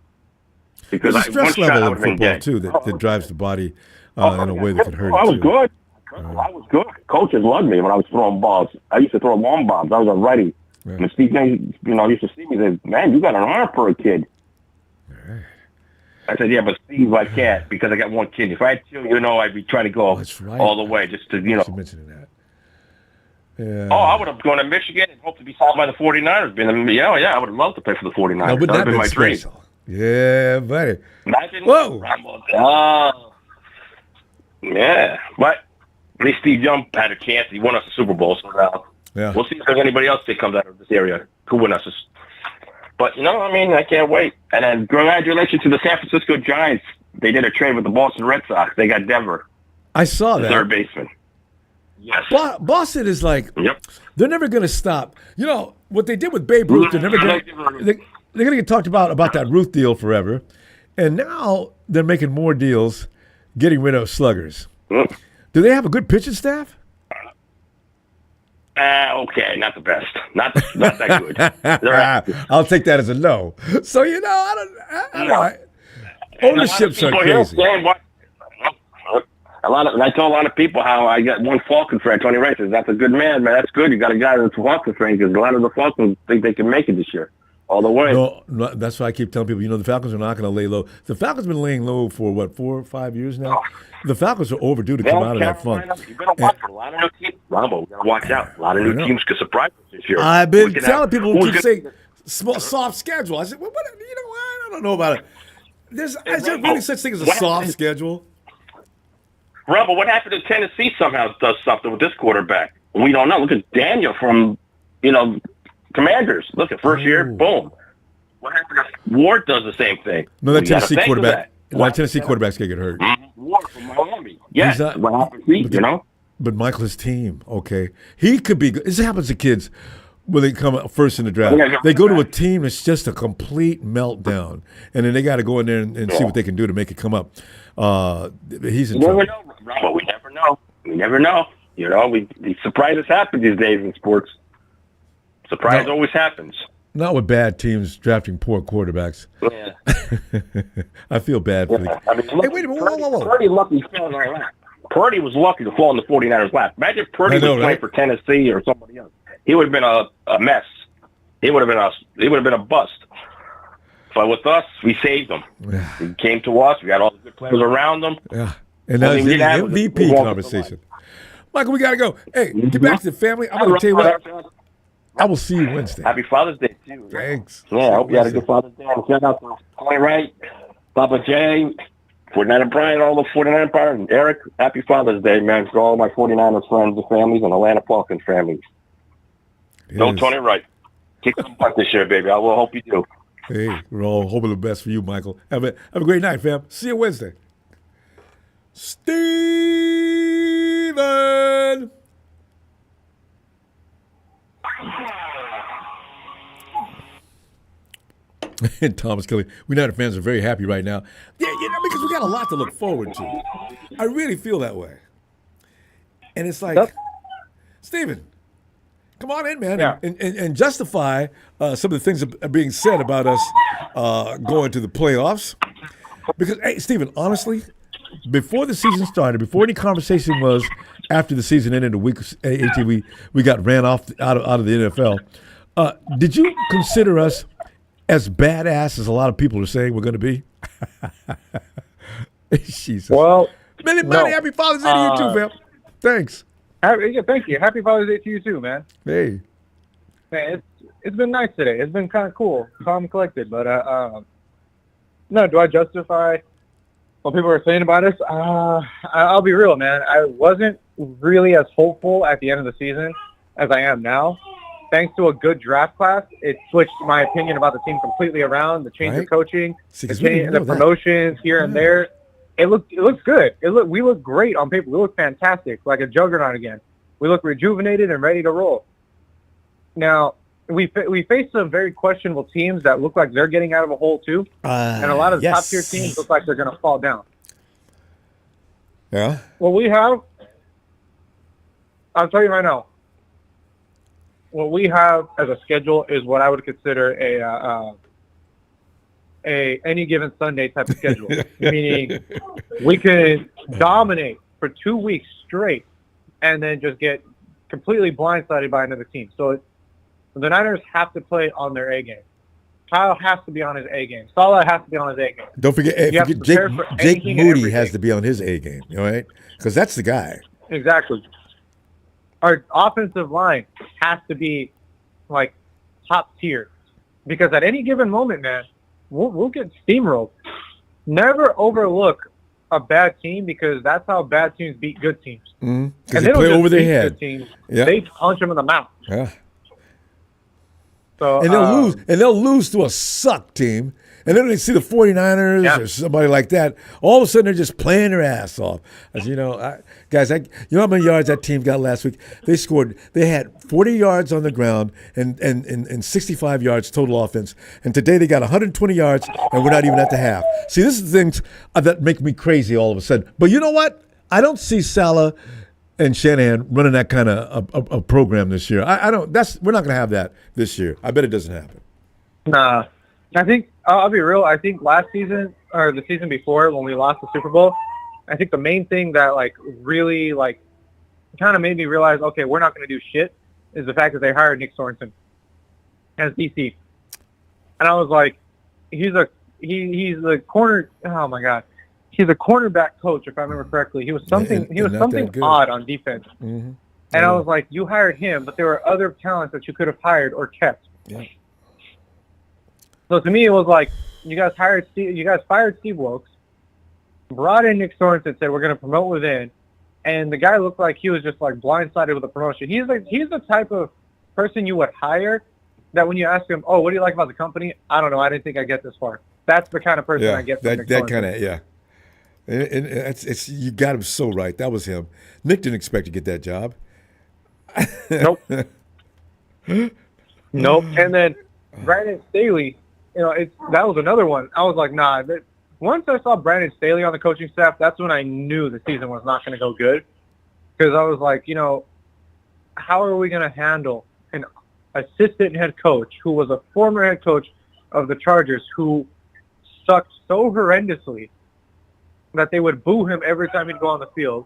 Because there's a stress level in football too that drives the body in a way that can hurt. I was good. I was good. Coaches loved me when I was throwing balls. I used to throw long bombs. I was a righty. Right. And Steve, used to see me and say, "Man, you got an arm for a kid." Right. I said, "Yeah, but Steve, I can't because I got one kid. If I had two, I'd be trying to go all the way just to, mentioning that. Yeah. Oh, I would have gone to Michigan and hoped to be signed by the 49ers. I would have loved to play for the 49ers. That would have been my dream. Yeah, buddy. Imagine. Whoa. Yeah, but at least Steve Young had a chance. He won us a Super Bowl, so now we'll see if there's anybody else that comes out of this area. Could win us. But, I mean, I can't wait. And then congratulations to the San Francisco Giants. They did a trade with the Boston Red Sox. They got Denver. I saw that. Third baseman. Yes. Boston is like, Yep. they're never going to stop. What they did with Babe Ruth, they're going to get talked about that Ruth deal forever. And now they're making more deals, getting rid of sluggers. Do they have a good pitching staff? Okay, not the best. Not that good. I'll take that as a no. So, I don't know. Ownerships are crazy. I told a lot of people how I got one Falcon fan. Tony Wright says, that's a good man, man. That's good. You got a guy that's a Falcon fan because a lot of the Falcons think they can make it this year. All the way. No, that's why I keep telling people, the Falcons are not going to lay low. The Falcons have been laying low for, 4 or 5 years now? The Falcons are overdue to come out of that funk. You've been watching a lot of new teams. Ronbo, we got to watch out. A lot of new teams could surprise us this year. I've been telling people who keep saying soft schedule. I said, what, I don't know about it. Is there really such thing as a soft schedule? Ronbo, what happened to Tennessee somehow does something with this quarterback? We don't know. Look at Daniel from, Commanders. Look at first year, boom. What happened to Ward does the same thing. No, that Tennessee quarterback. Tennessee quarterbacks can get hurt. Ward from Miami. Yes. What happened But Michael, his team, okay. He could be good. This happens to kids when they come out first in the draft. They go to a team that's just a complete meltdown. And then they got to go in there and see what they can do to make it come up. He's in trouble. We never know, Ronbo. We never know. We never know. Surprises happen these days in sports. Surprise always happens. Not with bad teams drafting poor quarterbacks. Yeah. I feel bad for the... Hey, wait a minute. Whoa. Purdy lucky fell in our lap. Purdy was lucky to fall in the 49ers' lap. Imagine if Purdy was playing for Tennessee or somebody else. He would have been a mess. He would have been a bust. But with us, we saved him. He came to us. We got all the good players around him. Yeah. And that's the MVP conversation. Michael, we got to go. Hey, get back to the family. I'm going to tell you what. I will see you Wednesday. Happy Father's Day, too. Thanks. Yeah, I hope you had a good Father's Day. Shout out to Tony Wright, Papa Jay, 49er Brian, all the 49er Empire, and Eric. Happy Father's Day, man, for all my 49er friends and families and Atlanta Falcons families. Go Tony Wright. Kick some butt this year, baby. I will hope you do. Hey, we're all hoping the best for you, Michael. Have a great night, fam. See you Wednesday. Steven! And Thomas Kelly, United fans are very happy right now. Yeah, because we got a lot to look forward to. I really feel that way. And it's like, Steven, come on in, man, and justify some of the things that are being said about us going to the playoffs. Because, hey, Steven, honestly, before the season started, before any conversation was after the season ended, the week 18, we got ran off out of the NFL. Did you consider us as badass as a lot of people are saying we're going to be? Jesus. Well, Manny, happy Father's Day to you too, fam. Thanks. Thank you. Happy Father's Day to you too, man. Hey. Man, it's been nice today. It's been kind of cool, calm and collected. But no, do I justify what people are saying about us? I'll be real, man. I wasn't really as hopeful at the end of the season as I am now. Thanks to a good draft class, it switched my opinion about the team completely around. The change of coaching, the promotions here and there. It looks good. We look great on paper. We look fantastic, like a juggernaut again. We look rejuvenated and ready to roll. Now, we face some very questionable teams that look like they're getting out of a hole too, and a lot of the top tier teams look like they're going to fall down. Yeah. Well, we have. I'll tell you right now. What we have as a schedule is what I would consider a any given Sunday type of schedule, meaning we can dominate for 2 weeks straight and then just get completely blindsided by another team. So the Niners have to play on their A game. Kyle has to be on his A game. Salah has to be on his A game. Don't forget Jake Moody has to be on his A game, all right? Because that's the guy. Exactly. Our offensive line has to be like top tier because at any given moment, man, we'll get steamrolled. Never overlook a bad team because that's how bad teams beat good teams. Mm-hmm. Because they play over their head. Teams, they punch them in the mouth. Yeah. So And they'll lose to a suck team. And then they see the 49ers or somebody like that. All of a sudden, they're just playing their ass off. As you know, guys, you know how many yards that team got last week? They had 40 yards on the ground and 65 yards total offense. And today they got 120 yards, and we're not even at the half. See, this is the things that make me crazy all of a sudden. But you know what? I don't see Salah and Shanahan running that kind of a program this year. I don't. We're not going to have that this year. I bet it doesn't happen. Nah. I think, I'll be real, I think last season, or the season before when we lost the Super Bowl, I think the main thing that, really, kind of made me realize, okay, we're not going to do shit, is the fact that they hired Nick Sorensen as DC. And I was like, he's a corner, oh my God. He's a cornerback coach, if I remember correctly. He was something odd on defense. Mm-hmm. And I was like, you hired him, but there were other talents that you could have hired or kept. Yeah. So to me, it was like you guys fired Steve Wilkes, brought in Nick Sorensen, said we're going to promote within, and the guy looked like he was just blindsided with a promotion. He's the type of person you would hire that when you ask him, "Oh, what do you like about the company?" I don't know. I didn't think I'd get this far. That's the kind of person I get from Nick Sorensen. Kind of And it's you got him so right. That was him. Nick didn't expect to get that job. Nope. Nope. And then Brandon Staley. That was another one. I was like, nah. Once I saw Brandon Staley on the coaching staff, that's when I knew the season was not going to go good. Because I was like, how are we going to handle an assistant head coach who was a former head coach of the Chargers who sucked so horrendously that they would boo him every time he'd go on the field,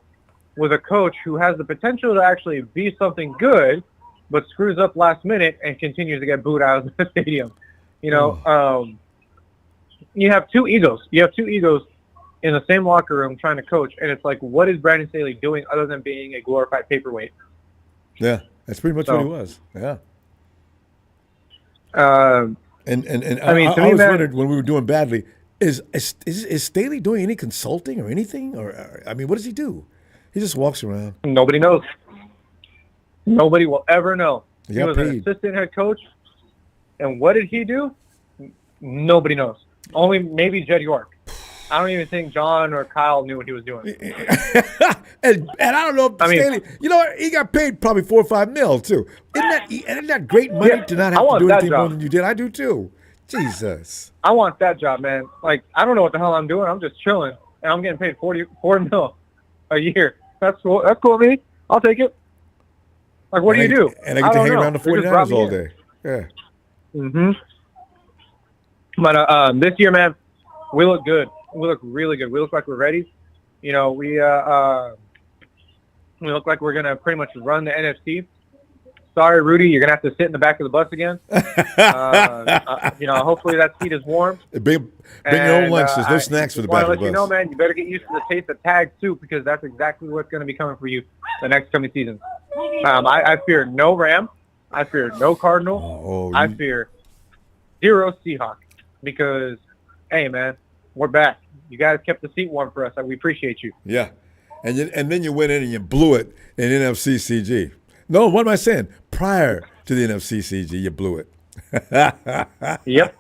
with a coach who has the potential to actually be something good, but screws up last minute and continues to get booed out of the stadium. You have two egos. You have two egos in the same locker room trying to coach, and it's like, what is Brandon Staley doing other than being a glorified paperweight? Yeah, that's pretty much what he was. Yeah. I always wondered when we were doing badly, is Staley doing any consulting or anything? Or what does he do? He just walks around. Nobody knows. Nobody will ever know. He was an assistant head coach. And what did he do? Nobody knows. Only maybe Jed York. I don't even think John or Kyle knew what he was doing. and I don't know if Staley, he got paid probably $4 or $5 million too. Isn't that great money to not have to do anything more than you did? I do too. Jesus. I want that job, man. I don't know what the hell I'm doing. I'm just chilling, and I'm getting paid $4 million a year. That's cool. That's cool with me. I'll take it. What do you do? And I get to hang around the 49ers all day. Yeah. Mm-hmm. But this year, man, we look good. We look really good. We look like we're ready. We look like we're gonna pretty much run the NFC. Sorry, Rudy, you're gonna have to sit in the back of the bus again. Hopefully that seat is warm. Bring your own lunch. There's no snacks for the back of the bus. I want to let you know, man, you better get used to the taste of tag soup, because that's exactly what's gonna be coming for you the next coming season. I fear no Ram. I fear no Cardinal. I fear 0 Seahawk, because, hey, man, we're back. You guys kept the seat warm for us. We appreciate you. Yeah. And then you went in and you blew it in NFC CG. No, what am I saying? Prior to the NFC CG, you blew it. Yep.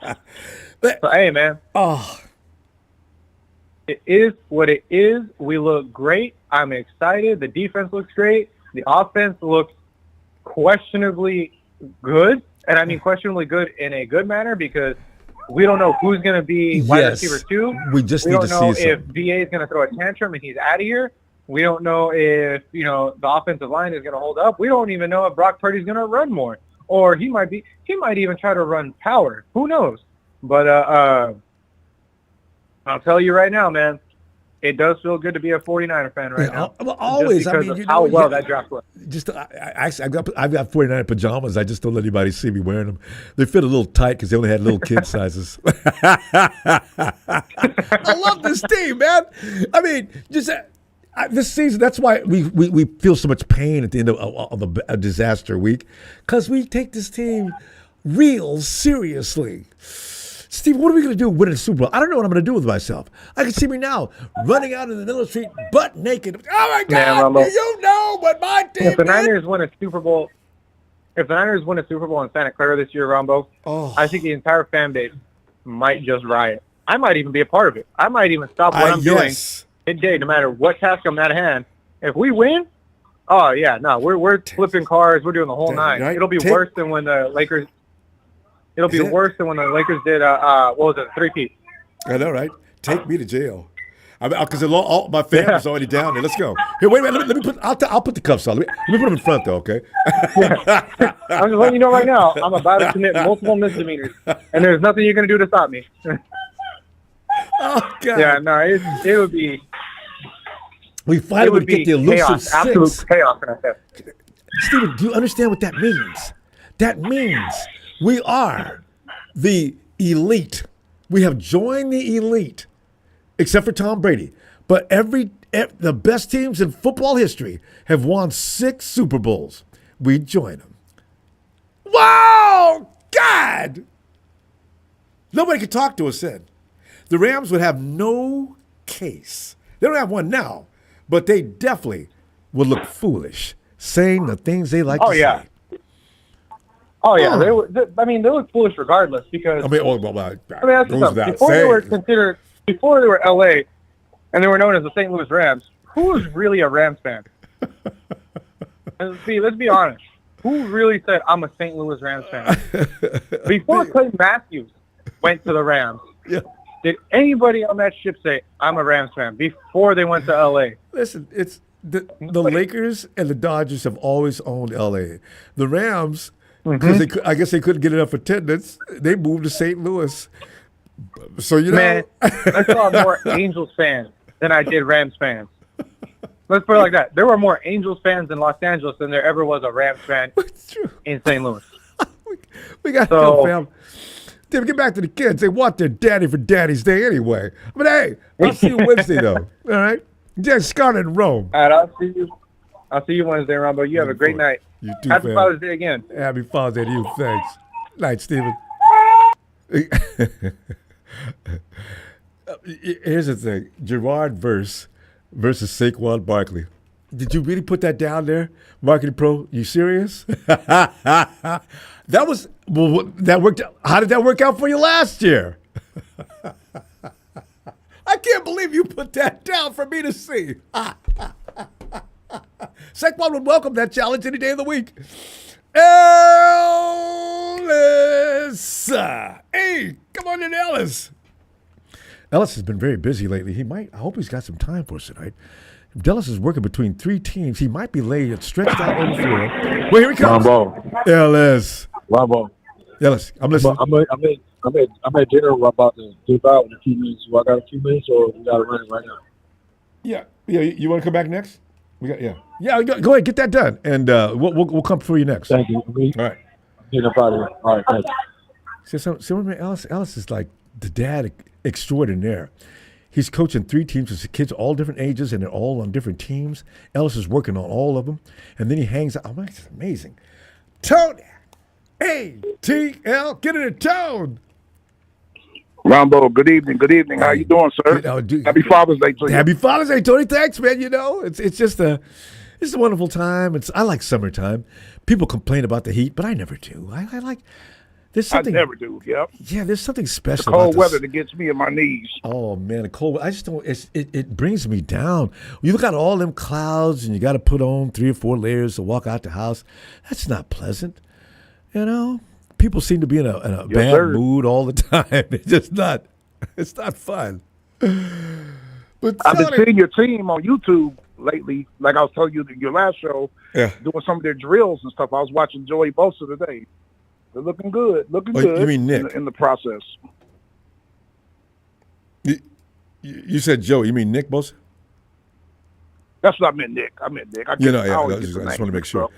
So, hey, man. Oh. It is what it is. We look great. I'm excited. The defense looks great. The offense looks questionably good. And I mean questionably good in a good manner, because we don't know who's going to be wide receiver 2. We just need to see We don't know if BA is going to throw a tantrum and he's out of here. We don't know if, the offensive line is going to hold up. We don't even know if Brock Purdy's going to run more. Or he might even try to run power. Who knows? But I'll tell you right now, man, it does feel good to be a 49er fan right now. Well, always. Just because of how well that draft was. I've got 49er pajamas. I just don't let anybody see me wearing them. They fit a little tight because they only had little kid sizes. I love this team, man. I mean, this season, that's why we feel so much pain at the end of a disaster week, because we take this team real seriously. Steve, what are we going to do winning the Super Bowl? I don't know what I'm going to do with myself. I can see me now running out in the middle of the street, butt naked. Oh, my God, do you know what my team If the Niners win a Super Bowl, if the Niners win a Super Bowl in Santa Clara this year, Ronbo, I think the entire fan base might just riot. I might even be a part of it. I might even stop what I'm doing midday, no matter what task I'm at hand. If we win, oh yeah, no, we're flipping cars. We're doing the whole nine. Right. It'll be worse than when the Lakers. It'll be worse than when the Lakers did. What was it? 3-peat. I know, right? Take me to jail. Because all my family's already down there. Let's go. Here, wait a minute. Let me put. I'll put the cuffs on. Let me put them in front, though. Okay. I'm just letting you know right now. I'm about to commit multiple misdemeanors, and there's nothing you're gonna do to stop me. Oh God. Yeah, no, it would be. We finally would get the elusive chaos, absolute chaos. Stephen, do you understand what that means? That means we are the elite. We have joined the elite, except for Tom Brady. But the best teams in football history have won 6 Super Bowls. We join them. Wow! God! Nobody could talk to us then. The Rams would have no case. They don't have one now, but they definitely would look foolish saying the things they like to say. Oh yeah, they look foolish regardless because that's before they were considered, before they were LA, and they were known as the St. Louis Rams. Who was really a Rams fan? Let's be honest. Who really said I'm a St. Louis Rams fan? Before Clay Matthews went to the Rams, did anybody on that ship say I'm a Rams fan before they went to LA? Listen, it's the Lakers and the Dodgers have always owned LA. The Rams. Because I guess they couldn't get enough attendance. They moved to St. Louis. So, Man, I saw more Angels fans than I did Rams fans. Let's put it like that. There were more Angels fans in Los Angeles than there ever was a Rams fan in St. Louis. we got to go, fam. Damn, get back to the kids. They want their daddy for Daddy's Day anyway. But, hey, I'll see you Wednesday, though. All right? Just Scarlet in Rome. All right, I'll see you Wednesday, Ronbo. You have a great night. You too, Happy Father's Day again. Happy Father's Day to you. Thanks. Night, Stephen. Here's the thing. Gerard versus Saquon Barkley. Did you really put that down there, Marketing Pro? You serious? That worked. How did that work out for you last year? I can't believe you put that down for me to see. Saquon would welcome that challenge any day of the week. Ellis! Hey, come on in, Ellis. Ellis has been very busy lately. I hope he's got some time for us tonight. If Ellis is working between 3 teams, he might be laid and stretched out on the floor. Well, here he comes. Ronbo. Ellis. Ronbo. Ellis, I'm listening. I'm at dinner. I'm about to dip out in a few minutes. So I got a few minutes, or we got to run it right now? Yeah. You want to come back next? Go ahead, get that done, and we'll come for you next. Thank you. All right. Get up out of here. All right, thank you. See, Ellis is like the dad extraordinaire. He's coaching 3 teams with kids all different ages, and they're all on different teams. Ellis is working on all of them, and then he hangs out. Oh, man, it's amazing. Tony, ATL, get it in tone. Ronbo, good evening. Good evening. How you doing, sir? Happy Father's Day to you. Happy Father's Day, Tony. Thanks, man. It's just a wonderful time. I like summertime. People complain about the heat, but I never do. I like. There's something. I never do. Yep. Yeah, there's something special. The cold about weather that gets me in my knees. Oh man, the cold. I just don't. It brings me down. You look at all them clouds, and you got to put on 3 or 4 layers to walk out the house. That's not pleasant. People seem to be in a bad mood all the time. It's not fun. But I've been seeing your team on YouTube lately. Like I was telling you your last show, doing some of their drills and stuff. I was watching Joey Bosa today. They're looking good. Good. You mean Nick? In the process. You said Joe. You mean Nick Bosa? That's what I meant, Nick. I just want to make sure.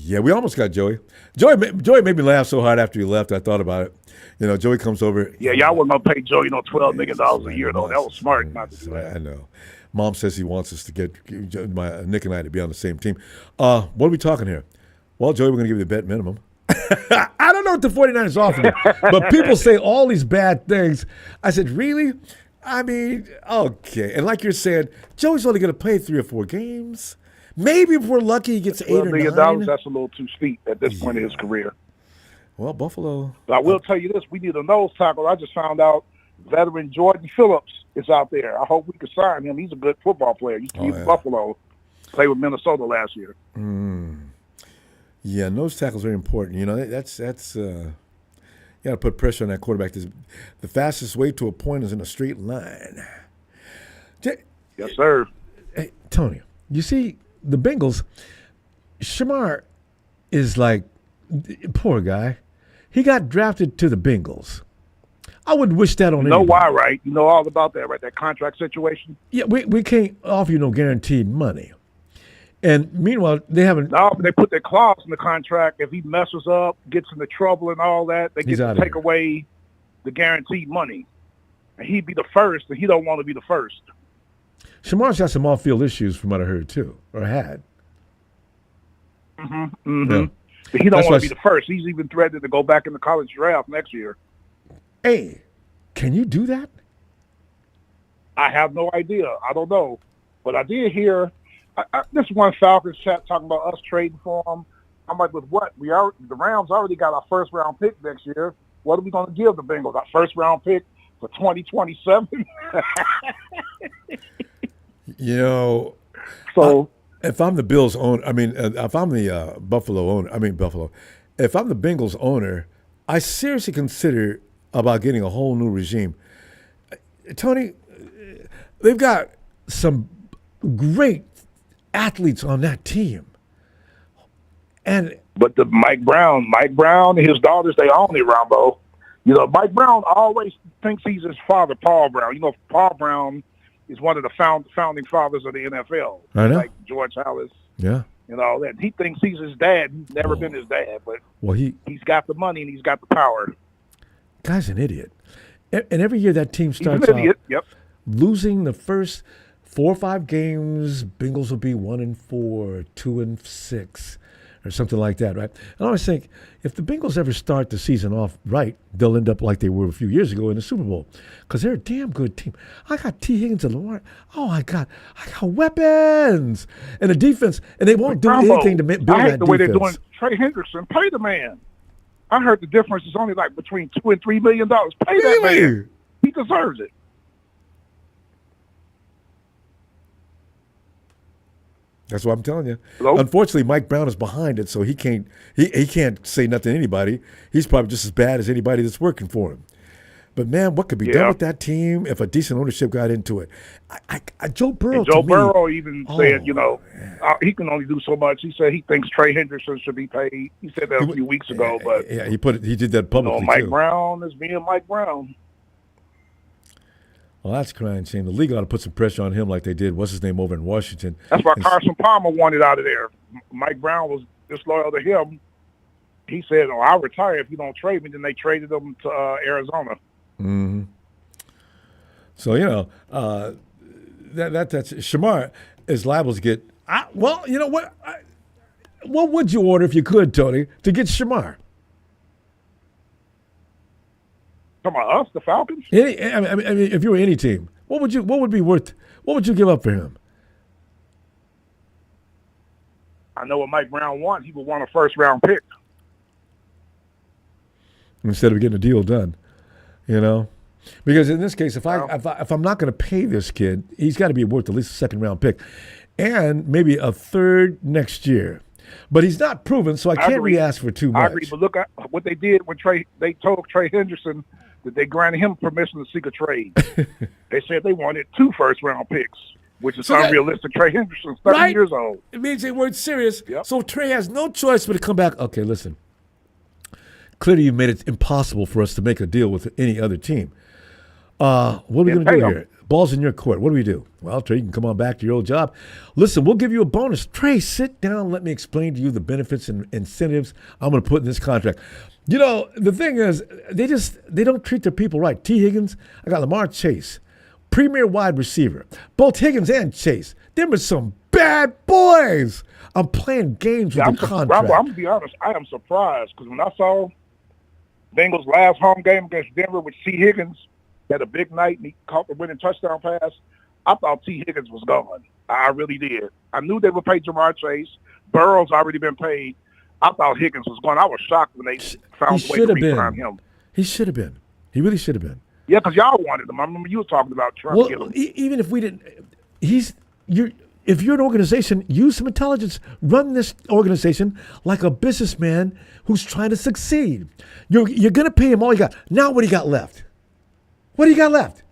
Yeah, we almost got Joey. Joey made me laugh so hard after he left. I thought about it. Joey comes over. Yeah, y'all wasn't gonna pay Joey $12 million a year though. That was smart not to do that. I know. Mom says he wants us to get Nick and I to be on the same team. What are we talking here? Well, Joey, we're gonna give you the bet minimum. I don't know what the 49ers offer me, but people say all these bad things. I said, really? I mean, okay. And like you're saying, Joey's only going to play 3 or 4 games. Maybe if we're lucky, he gets $8 or $12 $9. million, that's a little too steep at this point in his career. Well, Buffalo. But I will tell you this: we need a nose tackle. I just found out veteran Jordan Phillips is out there. I hope we can sign him. He's a good football player. He used to Buffalo, played with Minnesota last year. Yeah, nose tackles are important. You know, that's you got to put pressure on that quarterback. The fastest way to a point is in a straight line. Yes, sir. Hey, Tony, you see the Bengals. Shamar is like, poor guy. He got drafted to the Bengals. I would wish that on You know anybody. why, right? You know all about that, right? That contract situation. Yeah, we can't offer you no guaranteed money. And meanwhile, they haven't. No, but they put their clause in the contract. If he messes up, gets into trouble and all that, they get to take away the guaranteed money. And he'd be the first, and he don't want to be the first. Shamar's got some off-field issues from what I heard, too, or had. Yeah. But he don't want to be the first. He's even threatened to go back in the college draft next year. Hey, can you do that? I have no idea. I don't know. But I did hear this one Falcons chat talking about us trading for him. I'm like, with what? The Rams already got our first-round pick next year. What are we going to give the Bengals? Our first-round pick for 2027? You know, so if I'm the Bills owner, if I'm the Buffalo owner, if I'm the Bengals owner, I seriously consider about getting a whole new regime. Tony, they've got some great athletes on that team. But the Mike Brown and his daughters, they own it, Ronbo. You know, Mike Brown always thinks he's his father, Paul Brown. You know, Paul Brown is one of the founding fathers of the NFL. I know. Like George Halas. Yeah. And all that. He thinks he's his dad. He's never been his dad, but he's got the money and he's got the power. Guy's an idiot. And every year that team starts He's an idiot. losing the first 4 or 5 games, Bengals will be 1-4, 2-6, or something like that, right? And I always think if the Bengals ever start the season off right, they'll end up like they were a few years ago in the Super Bowl because they're a damn good team. I got T. Higgins and Lamar. Oh, I got weapons and the defense, and they won't do anything to build that defense. I hate the way they're doing Trey Hendrickson. Pay the man. I heard the difference is only like between $2 and $3 million. Pay that man. He deserves it. That's what I'm telling you. Hello? Unfortunately, Mike Brown is behind it, so he can't say nothing to anybody. He's probably just as bad as anybody that's working for him. But man, what could be done with that team if a decent ownership got into it? Joe Burrow. And Joe Burrow even said, he can only do so much. He said he thinks Trey Hendrickson should be paid. He said that a few weeks ago, but he did that publicly Mike too. Brown is being Mike Brown. Well, that's a crying shame. The league ought to put some pressure on him like they did. What's his name over in Washington? That's why Carson Palmer wanted out of there. Mike Brown was disloyal to him. He said, I'll retire if you don't trade me. Then they traded him to Arizona. Mm-hmm. So, that's Shamar is liable to get well, you know what? What would you order if you could, Tony, to get Shamar? Talking about us, the Falcons? If you were any team, what would you give up for him? I know what Mike Brown wants. He would want a first-round pick. Instead of getting a deal done, because in this case, if I'm not going to pay this kid, he's got to be worth at least a second-round pick, and maybe a third next year. But he's not proven, so I can't really ask for too much. I agree, but look at what they did when they told Trey Henderson that they granted him permission to seek a trade. They said they wanted 2 first-round picks, which is unrealistic. Trey Henderson's 30 years old. It means they weren't serious. Yep. So Trey has no choice but to come back. Okay, listen. Clearly, you made it impossible for us to make a deal with any other team. What are we going to do here? Ball's in your court. What do we do? Well, Trey, you can come on back to your old job. Listen, we'll give you a bonus. Trey, sit down. Let me explain to you the benefits and incentives I'm going to put in this contract. The thing is, they don't treat their people right. T. Higgins, I got Lamar Chase, premier wide receiver. Both Higgins and Chase. Them are some bad boys. I'm playing games with the contract. I'm going to be honest. I am surprised because when I saw Bengals' last home game against Denver with T. Higgins, had a big night and he caught the winning touchdown pass, I thought T. Higgins was gone. I really did. I knew they would pay Jamar Chase. Burrow's already been paid. I thought Higgins was gone. I was shocked when they found a way to re-sign him. He should have been. He really should have been. Yeah, because y'all wanted him. I remember you were talking about trying to get him. Even if we didn't, if you're an organization, use some intelligence. Run this organization like a businessman who's trying to succeed. You're going to pay him all you got. Now what do you got left? What do you got left?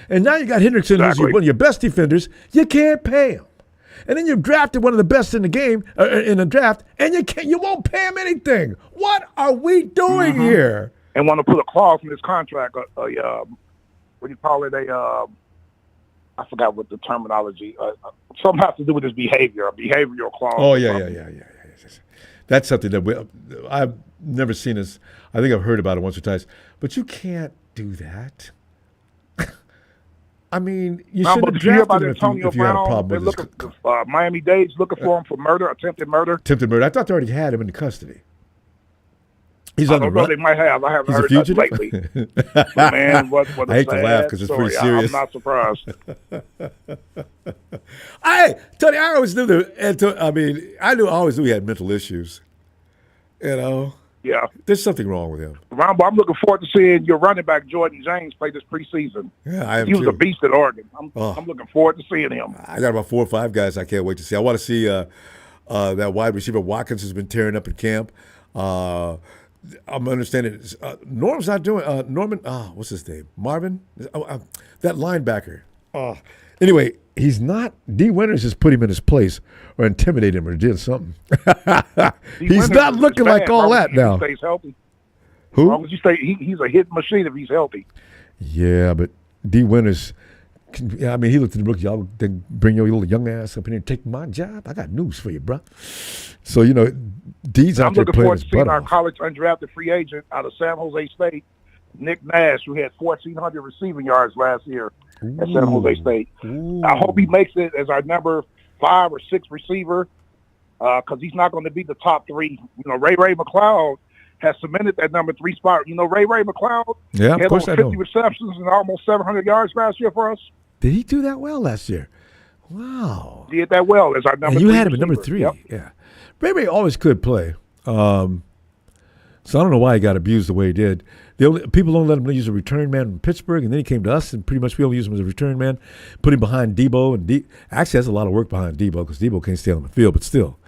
And now you got Hendrickson, who's one of your best defenders. You can't pay him. And then you've drafted one of the best in the game, in the draft, and you won't pay him anything. What are we doing here? And want to put a clause in his contract, what do you call it? I forgot what the terminology. Something has to do with his behavior, a behavioral clause. Oh yeah. That's something that I've never seen this. I think I've heard about it once or twice, but you can't do that. I mean, you shouldn't have drafted him if you had a problem with his. Miami-Dade's looking for him for murder, attempted murder. Attempted murder. I thought they already had him in custody. He's on the run. They might have. I haven't He's heard a fugitive? lately. But man, what I hate to laugh because it's pretty serious. I'm not surprised. Tony, I always knew that. I always knew he had mental issues. You know. Yeah. There's something wrong with him. Ronbo, I'm looking forward to seeing your running back Jordan James play this preseason. Yeah, I am He was too. a beast at Oregon. I'm looking forward to seeing him. I got about 4 or 5 guys I can't wait to see. I want to see that wide receiver Watkins has been tearing up in camp. I'm understanding Norm's not doing Norman. What's his name? Marvin. That linebacker. Anyway, he's not. D. Winters has put him in his place or intimidated him or did something. He's not looking like all that now. He stays healthy. Who? As long as he stay, he's a hit machine if he's healthy. Yeah, but D. Winters. I mean, he looked at the rookie. Y'all bring your little young ass up in here and take my job. I got news for you, bro. So D's out there playing his butt off. I'm looking forward to seeing our college undrafted free agent out of San Jose State, Nick Nash, who had 1,400 receiving yards last year at San Jose State. I hope he makes it as our number 5 or 6 receiver because he's not going to be the top 3. Ray McLeod has cemented that number 3 spot. Ray McLeod had over 50 know. receptions and almost 700 yards last year for us. Did he do that well last year? Wow. Did that well as our number 3 you had him receiver. at number 3. Yep. Yeah. Ray always could play. So I don't know why he got abused the way he did. People don't let him use a return man from Pittsburgh, and then he came to us, and pretty much we only use him as a return man. Put him behind Debo, and actually has a lot of work behind Debo because Debo can't stay on the field, but still,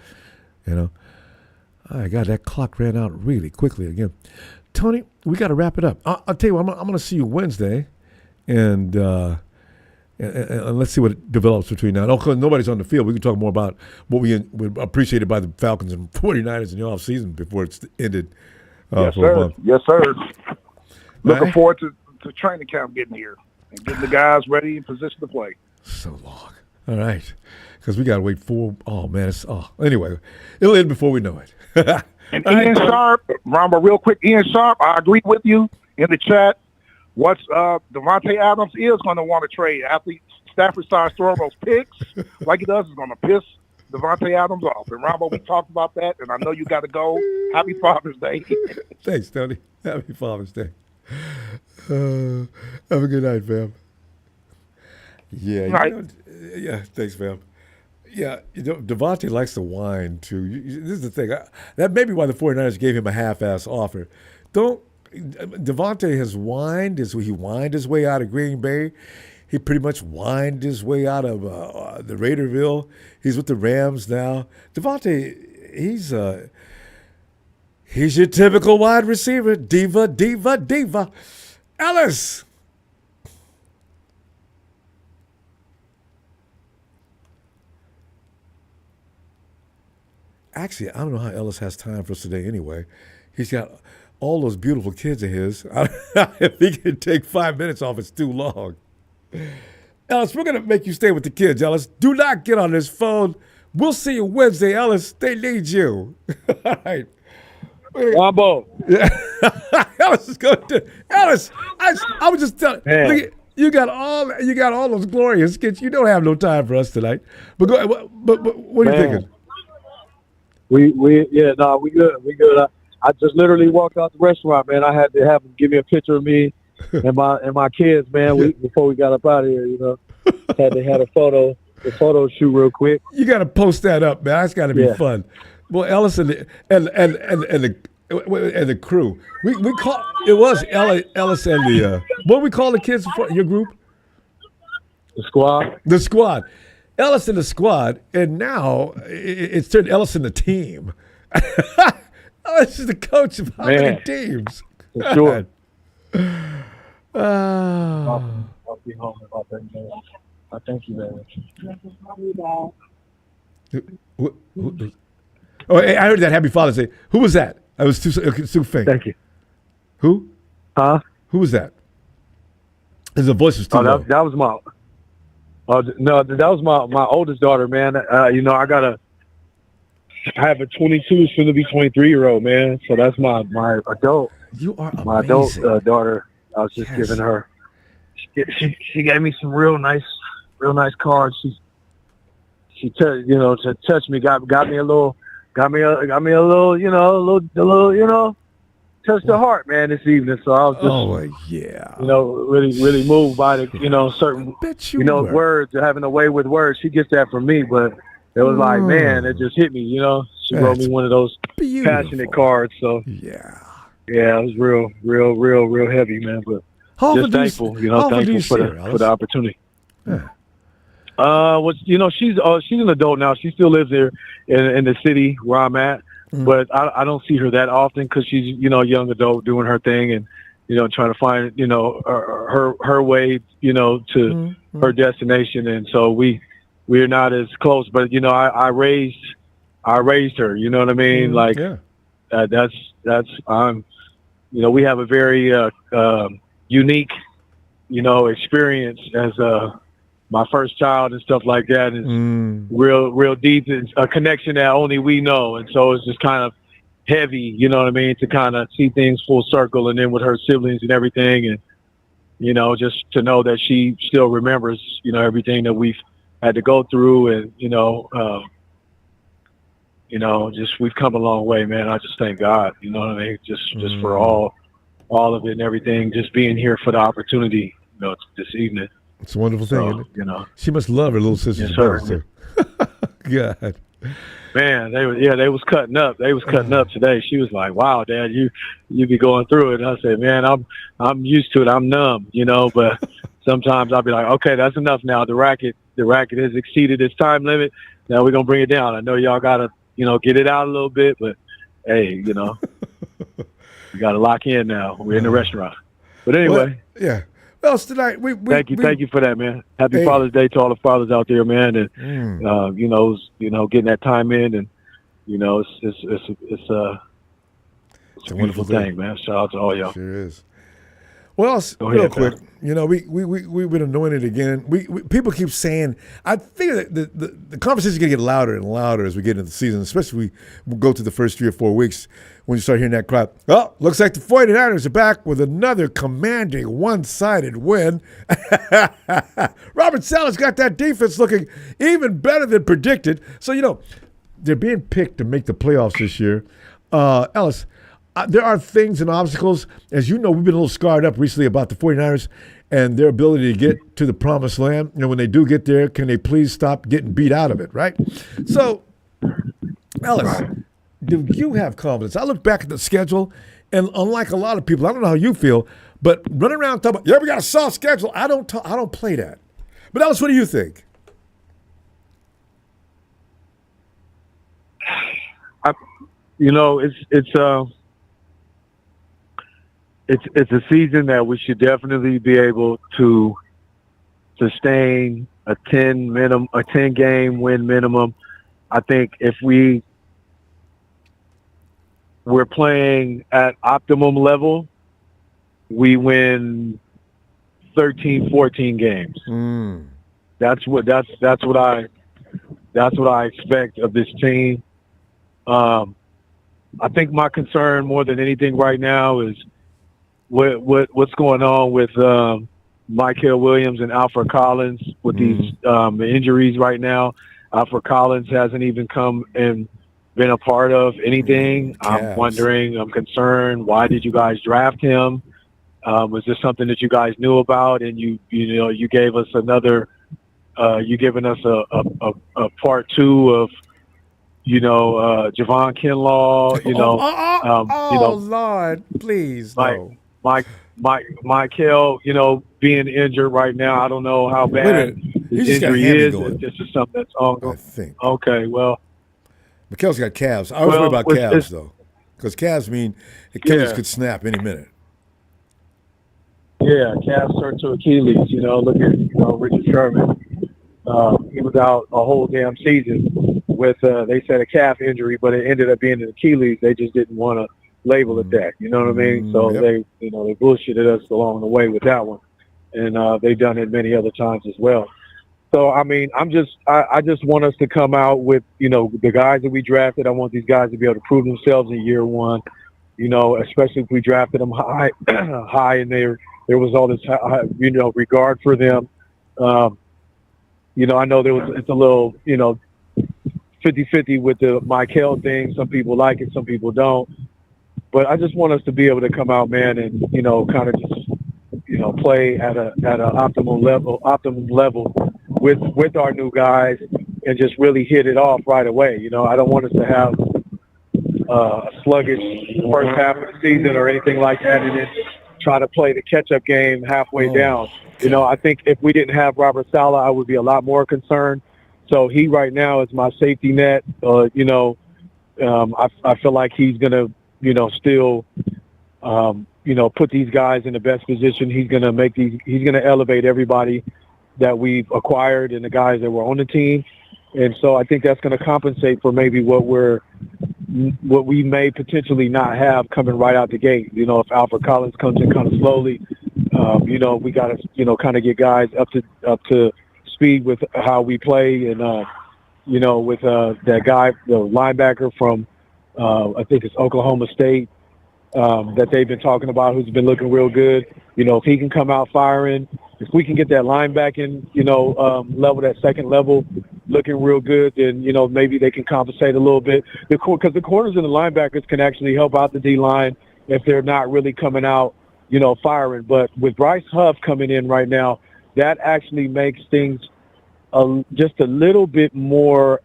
I got that clock ran out really quickly again. Tony, we got to wrap it up. I'll tell you what, I'm going to see you Wednesday, and let's see what develops between now. Because nobody's on the field, we can talk more about what we appreciated by the Falcons and 49ers in the offseason before it's ended. Yes, for a sir. month. Yes, sir. Looking right. forward to training camp getting here and getting the guys ready in position to play. So long. All right. Because we got to wait anyway, it'll end before we know it. And Ian Sharp, Ronbo, real quick, Ian Sharp, I agree with you in the chat. What's Devontae Adams is going to want to trade after Stafford starts throwing those picks like he does is going to piss Devontae Adams off. And Ronbo, we talked about that, and I know you got to go. Happy Father's Day. Thanks, Tony. Happy Father's Day. Have a good night, fam. Yeah. Yeah, thanks, fam. Yeah, Devontae likes to whine, too. This is the thing. That may be why the 49ers gave him a half-ass offer. Devontae has whined his way out of Green Bay. He pretty much whined his way out of the Raiderville. He's with the Rams now. Devontae, he's your typical wide receiver. Diva. Ellis. Actually, I don't know how Ellis has time for us today anyway. He's got all those beautiful kids of his. If he can take 5 minutes off, it's too long. Ellis, we're going to make you stay with the kids, Ellis. Do not get on this phone. We'll see you Wednesday, Ellis. They need you. All right. Ronbo. Ellis is going to. Ellis, I was just telling you. You got all those glorious kids. You don't have no time for us tonight. But what are you thinking? We good. We good. I just literally walked out the restaurant, man. I had to have them give me a picture of me and my kids, man, before we got up out of here, had a photo shoot real quick. You got to post that up, man. That's got to be fun. Well, Ellis and the crew. We call it was Ellis and the what we call the kids for your group? The squad. The squad. Ellis and the squad, and now it's turned Ellis and the team. Ellis is the coach of how many teams? For sure. I'll be home about that, man. I thank you, man. Oh, hey, I heard that. Happy Father's Day. Who was that? I was too faint. Thank you. Who? Huh? Who was that? The voice was too low. That was my. No, that was my oldest daughter, man. I have a 22, soon to be 23-year-old, man. So that's my adult. You are amazing. My adult daughter. I was just giving her. She gave me some real nice cards. She to touch me, got me a little, touched the heart, man, this evening. So I was just, really moved by the, certain, words, having a way with words. She gets that from me, but it was like, man, it just hit me, She wrote me one of those passionate cards. So yeah, it was real heavy, man. But just thankful, thankful for the opportunity. Yeah. She's an adult now. She still lives there in the city where I'm at, but I don't see her that often because she's a young adult doing her thing and trying to find her way to her destination, and so we're not as close. But I raised her. You know what I mean? That's we have a very unique experience as my first child and stuff like that is real deep. It's a connection that only we know. And so it's just kind of heavy, you know what I mean, to kind of see things full circle and then with her siblings and everything. And, just to know that she still remembers, everything that we've had to go through and, just we've come a long way, man. I just thank God, you know what I mean? Just for all of it and everything, just being here for the opportunity, this evening. It's a wonderful thing, isn't it? She must love her little sisters. Yes, sir. Too. God. Man, they was cutting up. They was cutting up today. She was like, "Wow, Dad, you be going through it." And I said, "Man, I'm used to it. I'm numb, but sometimes I'll be like, okay, that's enough now. The racket has exceeded its time limit. Now we're gonna bring it down. I know y'all gotta, get it out a little bit, but hey, we gotta lock in now. We're in the restaurant. But anyway, yeah. Well, tonight thank you for that, man. Happy Father's Day to all the fathers out there, man, and getting that time in, and it's a wonderful thing, man. Shout out to all y'all. Sure is. Well, real quick, we've been anointed again. We people keep saying. I figure that the conversation is going to get louder and louder as we get into the season, especially we go to the first 3 or 4 weeks when you start hearing that crap. Oh, looks like the 49ers are back with another commanding one-sided win. Robert Saleh's got that defense looking even better than predicted. So, they're being picked to make the playoffs this year. Ellis, there are things and obstacles. As you know, we've been a little scarred up recently about the 49ers and their ability to get to the promised land. When they do get there, can they please stop getting beat out of it, right? So, Ellis, do you have confidence? I look back at the schedule, and unlike a lot of people, I don't know how you feel, but running around talking about, we got a soft schedule. I don't play that. But Ellis, what do you think? It's a season that we should definitely be able to sustain a 10 game win minimum. I think if we're playing at optimum level, we win 13, 14 games. That's what I expect of this team. I think my concern more than anything right now is what's going on with Michael Williams and Alfred Collins with these injuries right now. Alfred Collins hasn't even come and been a part of anything. I'm wondering, I'm concerned, why did you guys draft him? Was this something that you guys knew about and you gave us another you giving us a part two of, Javon Kinlaw, Lord, please, Mike, no. Michael, being injured right now. I don't know how Wait a bad minute. his He's just got a injury hammy is. going, This is something that's ongoing. I think. Okay, well, Mikkel's got calves. I always worry about calves, though, because calves mean Achilles could snap any minute. Yeah, calves turn to Achilles. Look at Richard Sherman. He was out a whole damn season with they said a calf injury, but it ended up being an Achilles. They just didn't want to label it that. You know what I mean? So Yep. they bullshitted us along the way with that one, and they've done it many other times as well. So I mean, I just want us to come out with the guys that we drafted. I want these guys to be able to prove themselves in year one. Especially if we drafted them high, and there was all this regard for them. I know it's a little 50-50 with the Michael thing. Some people like it, some people don't. But I just want us to be able to come out, man, and kind of just play at an optimal level with our new guys and just really hit it off right away. I don't want us to have a sluggish first half of the season or anything like that, and then try to play the catch-up game halfway down. I think if we didn't have Robert Saleh, I would be a lot more concerned. So he right now is my safety net. I feel like he's going to, still, put these guys in the best position. He's going to elevate everybody that we've acquired and the guys that were on the team. And so I think that's going to compensate for maybe what we may potentially not have coming right out the gate. If Alfred Collins comes in kind of slowly, we got to, kind of get guys up to speed with how we play. And, with that guy, the linebacker from, I think it's Oklahoma State, that they've been talking about, who's been looking real good. If he can come out firing, if we can get that linebacking, level, that second level, looking real good, then, maybe they can compensate a little bit. Because the corners and the linebackers can actually help out the D-line if they're not really coming out, firing. But with Bryce Huff coming in right now, that actually makes things just a little bit more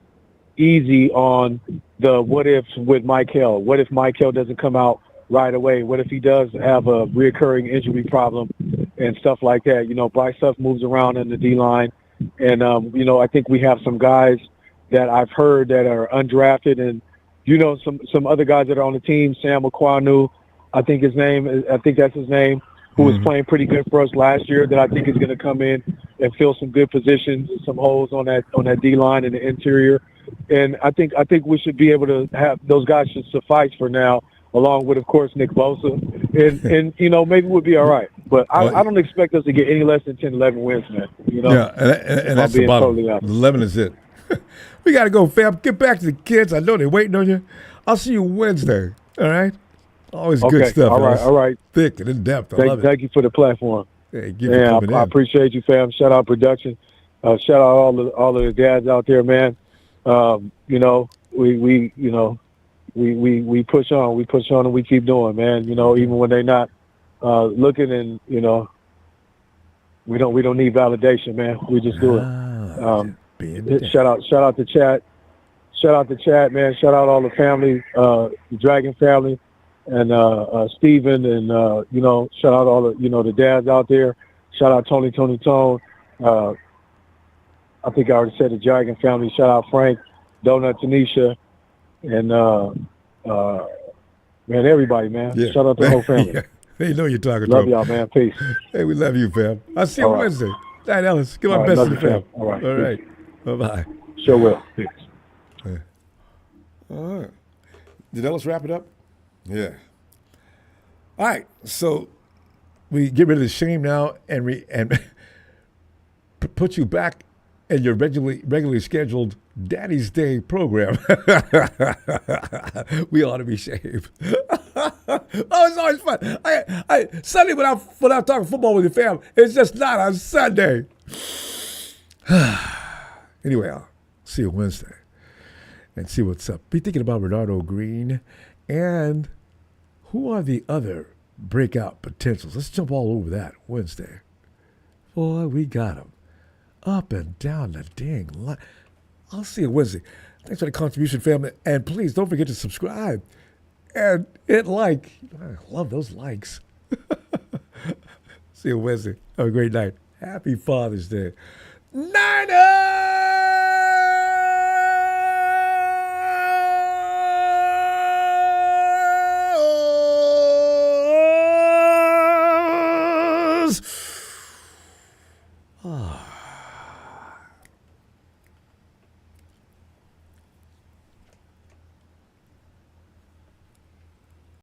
easy on the what ifs with Michael. What if Michael doesn't come out right away? What if he does have a reoccurring injury problem and stuff like that? Bryce Huff moves around in the D-line. And, I think we have some guys that I've heard that are undrafted, and, some other guys that are on the team, Sam Aquanu, I think that's his name, who was playing pretty good for us last year, that I think is going to come in and fill some good positions, some holes on that D-line in the interior. And I think we should be able to have those guys should suffice for now, along with, of course, Nick Bosa. And maybe we'll be all right. But I don't expect us to get any less than 10, 11 wins, man. Yeah, and that's the bottom. 11 is it. We got to go, fam. Get back to the kids. I know they're waiting on you. I'll see you Wednesday. All right? Always good stuff. All right. Thick and in depth. I love it. Thank you for the platform. Hey, I appreciate you, fam. Shout out production. Shout out all of the dads out there, man. We push on. We push on and we keep doing, man. Even when they're not looking, and we don't need validation, man. We just do it. Shout out to chat. Shout out to chat, man. Shout out all the family, the Dragon family, and Steven, and shout out all the the dads out there. Shout out Tony Tone. I think I already said the Dragon family. Shout out Frank, Donut, Tanisha, and man, everybody, man. Yeah. Shout out to the whole family. Yeah. They know you're talking love to y'all, man. Peace. Hey, we love you, fam. I'll see you Wednesday. All right, Ellis. Give my best to the fam. All right. All right. Bye-bye. Sure will. Peace. Yeah. All right. Did Ellis wrap it up? Yeah. All right. So we get rid of the shame now and put you back in your regularly scheduled Daddy's Day program. We ought to be shaved. It's always fun. I Sunday without talking football with your fam, it's just not on Sunday. Anyway, I'll see you Wednesday and see what's up. Be thinking about Bernardo Green and who are the other breakout potentials. Let's jump all over that Wednesday. Boy, we got them. Up and down the dang line. I'll see you Wednesday. Thanks for the contribution, family. And please don't forget to subscribe and hit like. I love those likes. See you Wednesday. Have a great night. Happy Father's Day. Niners!